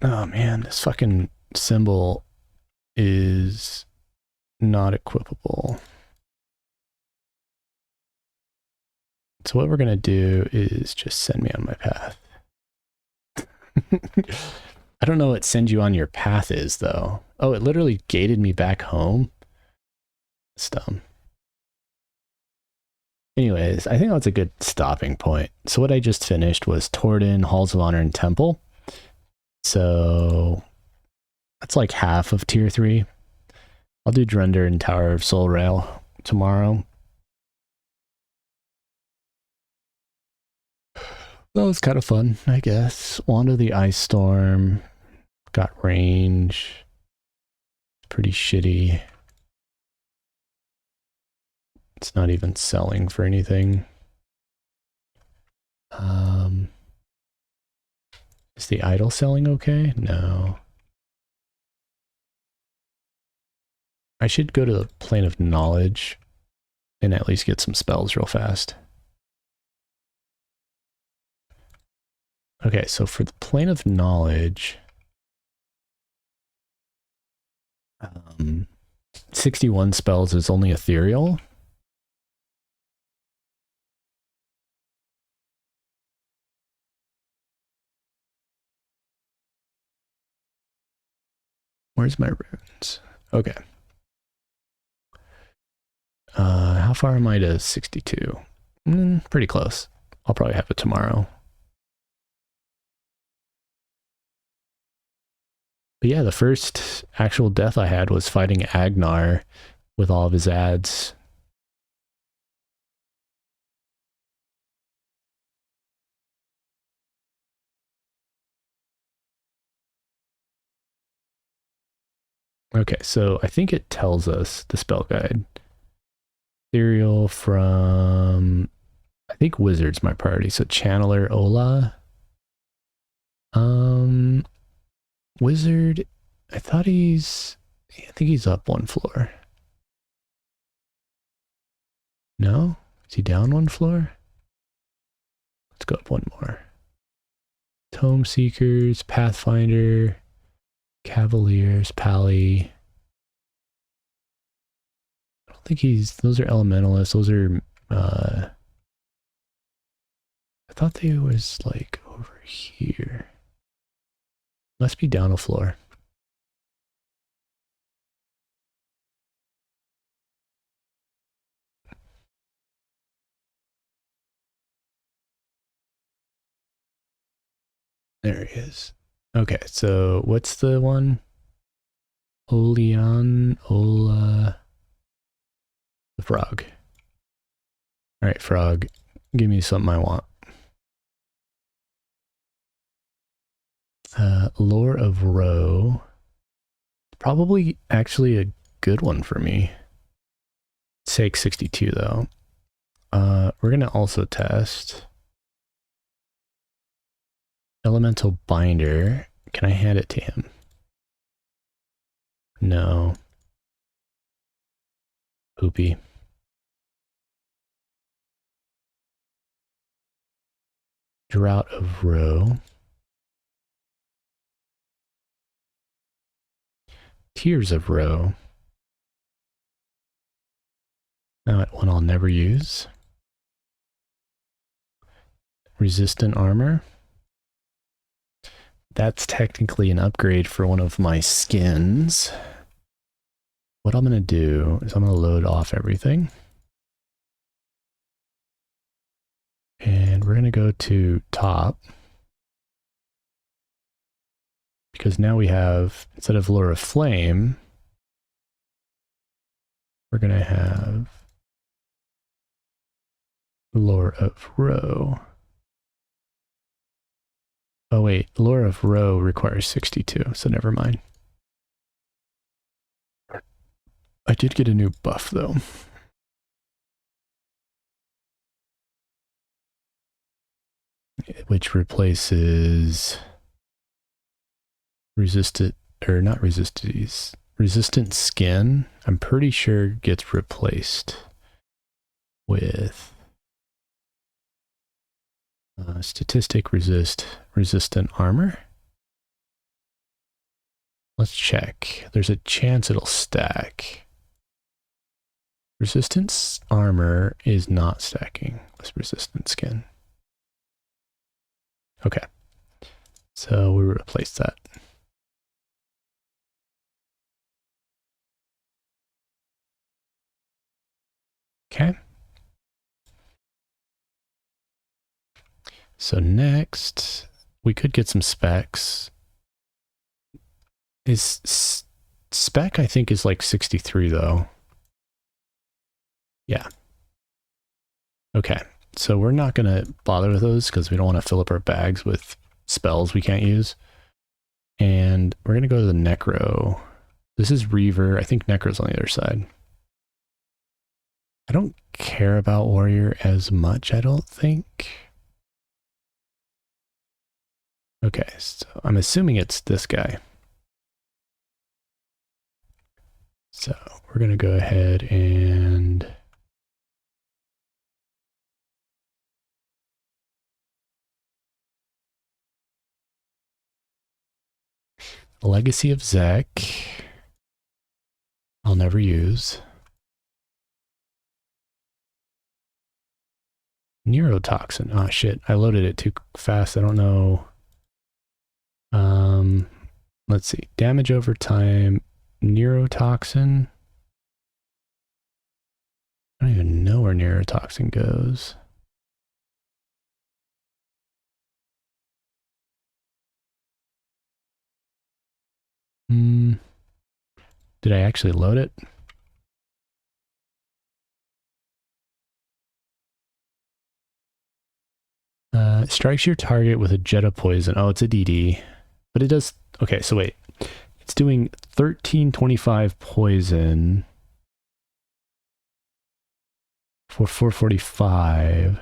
Oh man, this fucking symbol is not equipable. So what we're going to do is just send me on my path. I don't know what send you on your path is, though. Oh, it literally gated me back home. That's dumb. Anyways, I think that's a good stopping point. So what I just finished was Torden, Halls of Honor, and Temple. So that's like half of tier 3. I'll do Drender and Tower of Soul Rail tomorrow. That was kind of fun, I guess. Wand of the Ice Storm. Got range. Pretty shitty. It's not even selling for anything. Is the idol selling okay? No. I should go to the Plane of Knowledge and at least get some spells real fast. Okay, so for the Plane of Knowledge, 61 spells is only ethereal. Where's my runes? Okay. How far am I to 62? Pretty close. I'll probably have it tomorrow. But yeah, the first actual death I had was fighting Agnar with all of his ads. Okay, so I think it tells us the spell guide. Ethereal from, I think Wizard's my priority. So Channeler Ola. Wizard, I think he's up one floor. No? Is he down one floor? Let's go up one more. Tome Seekers, Pathfinder, Cavaliers, Pally. I don't think those are Elementalists. Those are, I thought they was like over here. Must be down a floor. There he is. Okay, so what's the one? Ola, the frog. All right, frog, give me something I want. Lore of Roe. Probably actually a good one for me. Take 62 though. We're gonna also test Elemental Binder. Can I hand it to him? No. Poopy. Drought of Roe. Tears of Roe. That one I'll never use. Resistant Armor. That's technically an upgrade for one of my skins. What I'm going to do is I'm going to load off everything. And we're going to go to top. Because now we have, instead of Lure of Flame, we're going to have Lure of Roe. Oh wait, Lure of Roe requires 62, so never mind. I did get a new buff though. Which replaces resistant skin. I'm pretty sure gets replaced with statistic resistant armor. Let's check. There's a chance it'll stack. Resistance armor is not stacking with resistant skin. Okay, so we replace that. Okay. So next, we could get some specs. Spec, I think, is like 63 though. Yeah. Okay, so we're not going to bother with those because we don't want to fill up our bags with spells we can't use. And we're going to go to the Necro. This is Reaver. I think Necro's on the other side. I don't care about Warrior as much, I don't think. Okay, so I'm assuming it's this guy. So we're going to go ahead and Legacy of Zek. I'll never use. Neurotoxin. Oh shit, I loaded it too fast. I don't know. Let's see. Damage over time. Neurotoxin. I don't even know where neurotoxin goes. Did I actually load it? Strikes your target with a jet of poison. Oh, it's a DD. But it does... Okay, so wait. It's doing 1325 poison for 445.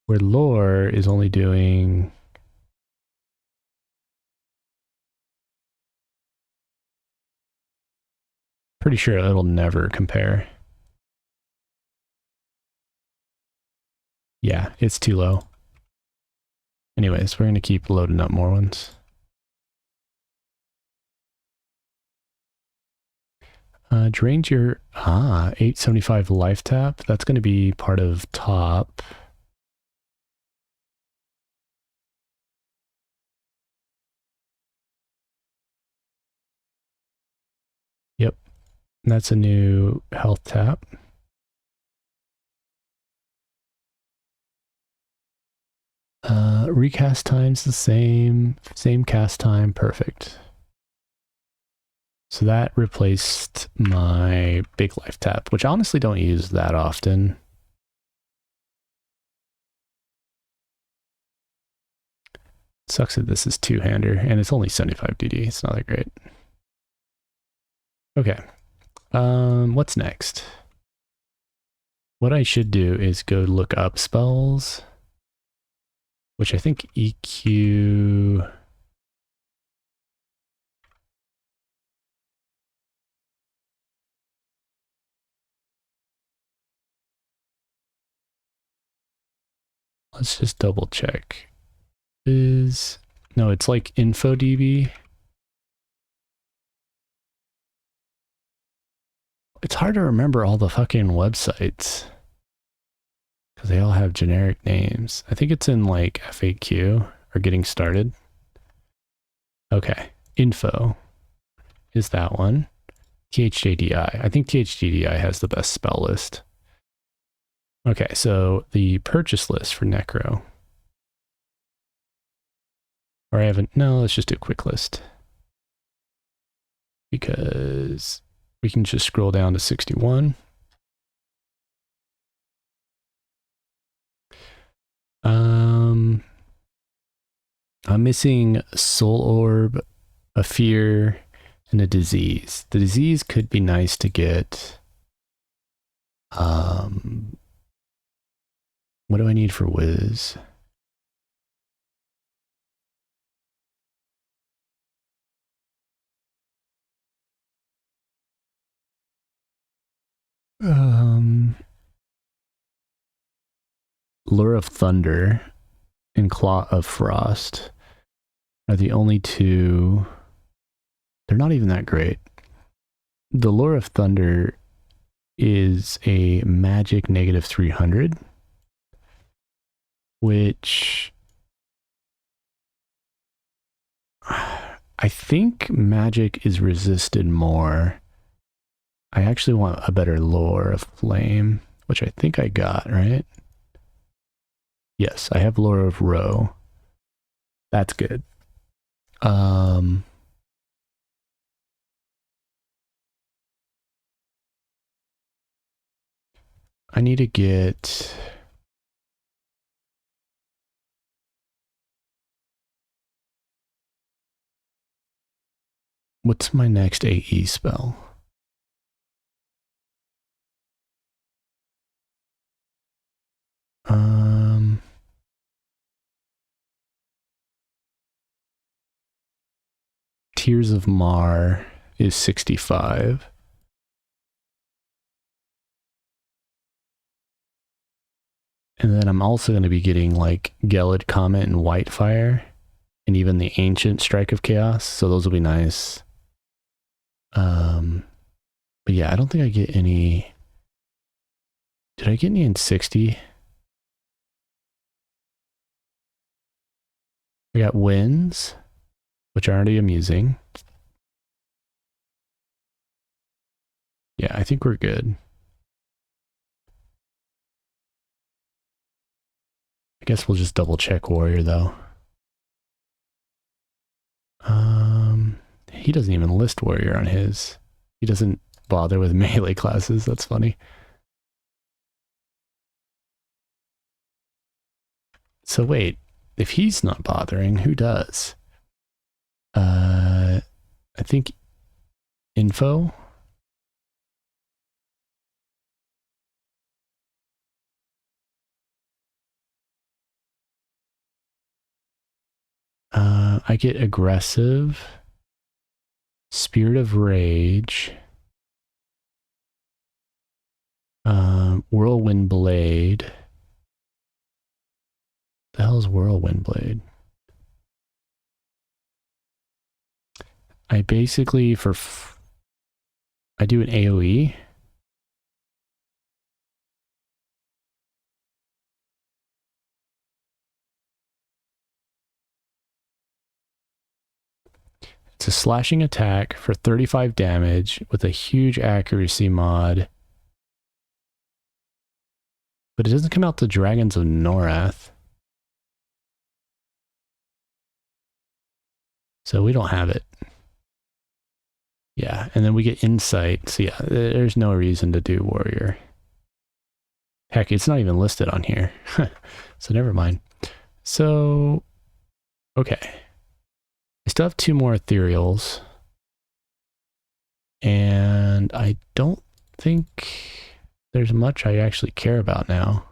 Where lore is only doing... Pretty sure it'll never compare. Yeah, it's too low. Anyways, we're going to keep loading up more ones. Drains your... 875 life tap. That's going to be part of top. Yep. That's a new health tap. Recast time's the same cast time, perfect. So that replaced my big life tap, which I honestly don't use that often. Sucks that this is two-hander, and it's only 75 DD, it's not that great. Okay, what's next? What I should do is go look up spells, which I think EQ... Let's just double check. No, it's like InfoDB. It's hard to remember all the fucking websites because they all have generic names. I think it's in like FAQ or getting started. Okay, info is that one. THJDI. I think THJDI has the best spell list. Okay, so the purchase list for Necro. Or I haven't, no, let's just do a quick list. Because we can just scroll down to 61. I'm missing Soul Orb, a Fear, and a Disease. The Disease could be nice to get. What do I need for Wiz? Lure of Thunder and Claw of Frost are the only two. They're not even that great. The Lure of Thunder is a magic negative 300, which I think magic is resisted more. I actually want a better Lure of Flame, which I think I got, right? Yes, I have Lure of Row. That's good. I need to get... What's my next AE spell? Tears of Mar is 65. And then I'm also going to be getting like Gelid Comet and Whitefire, and even the Ancient Strike of Chaos, so those will be nice. But yeah, I don't think I get any... Did I get any in 60? I got Winds. which are already amusing. Yeah, I think we're good. I guess we'll just double check warrior though. He doesn't even list warrior on his. He doesn't bother with melee classes. That's funny. So wait, if he's not bothering, who does? I think info. I get aggressive, spirit of rage, whirlwind blade. The hell is whirlwind blade? I basically I do an AoE. It's a slashing attack for 35 damage with a huge accuracy mod. But it doesn't come out to Dragons of Norath. So we don't have it. Yeah, and then we get insight. So yeah, there's no reason to do warrior. Heck, it's not even listed on here. So never mind. So, okay. I still have 2 more ethereals. And I don't think there's much I actually care about now.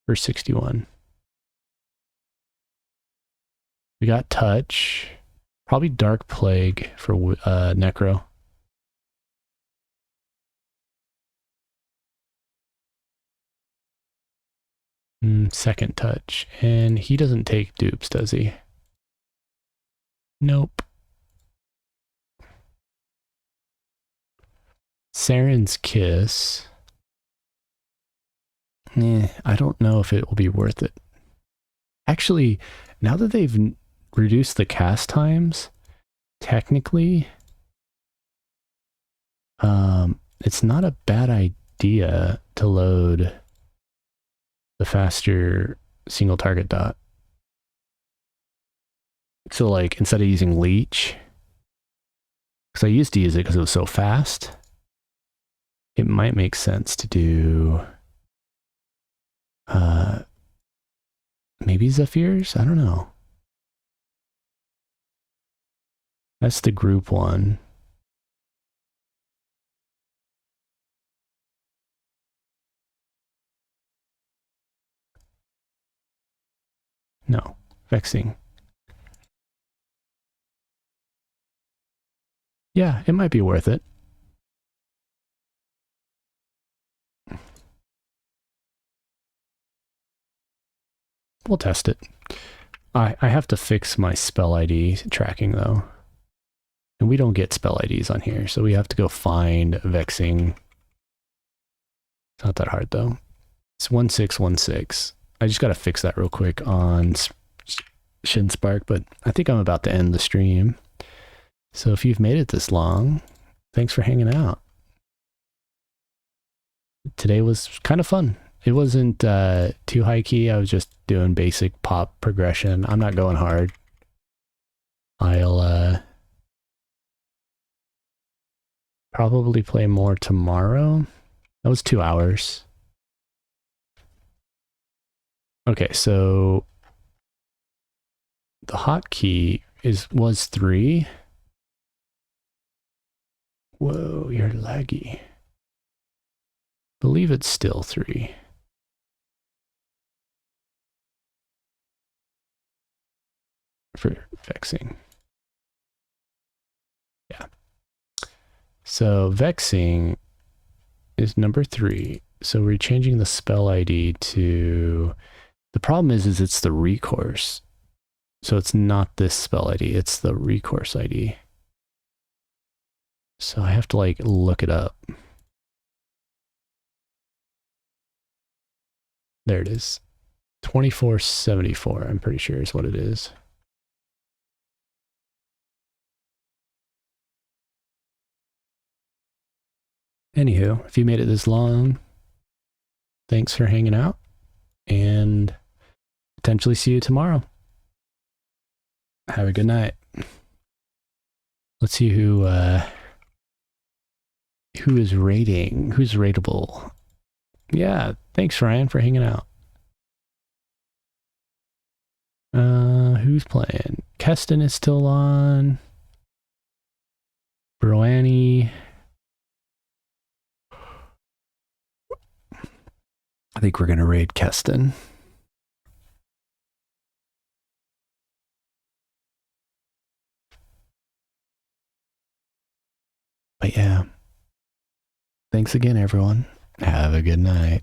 For 61. We got touch. Probably dark plague for necro. Second touch. And he doesn't take dupes, does he? Nope. Saren's Kiss. I don't know if it will be worth it. Actually, now that they've reduced the cast times, technically, it's not a bad idea to load the faster single target dot. So like, instead of using leech, because I used to use it because it was so fast, it might make sense to do maybe Zephyrs? I don't know. That's the group one. No, vexing. Yeah, it might be worth it. We'll test it. I have to fix my spell ID tracking though. And we don't get spell IDs on here, so we have to go find vexing. It's not that hard though. It's 1616. I just got to fix that real quick on Shinspark, but I think I'm about to end the stream. So if you've made it this long, thanks for hanging out. Today was kind of fun. It wasn't too high key. I was just doing basic pop progression. I'm not going hard. I'll probably play more tomorrow. That was 2 hours. Okay, so the hotkey was 3. Whoa, you're laggy. Believe it's still 3. For vexing. Yeah. So vexing is number 3. So we're changing the spell ID to... The problem is it's the recourse. So it's not this spell ID, it's the recourse ID. So I have to like look it up. There it is. 2474, I'm pretty sure is what it is. Anywho, if you made it this long, thanks for hanging out, and potentially see you tomorrow. Have a good night. Let's see who is rating, who's rateable. Yeah, thanks Ryan for hanging out. Who's playing? Keston is still on. Broani. I think we're gonna raid Keston. But yeah. Thanks again, everyone. Have a good night.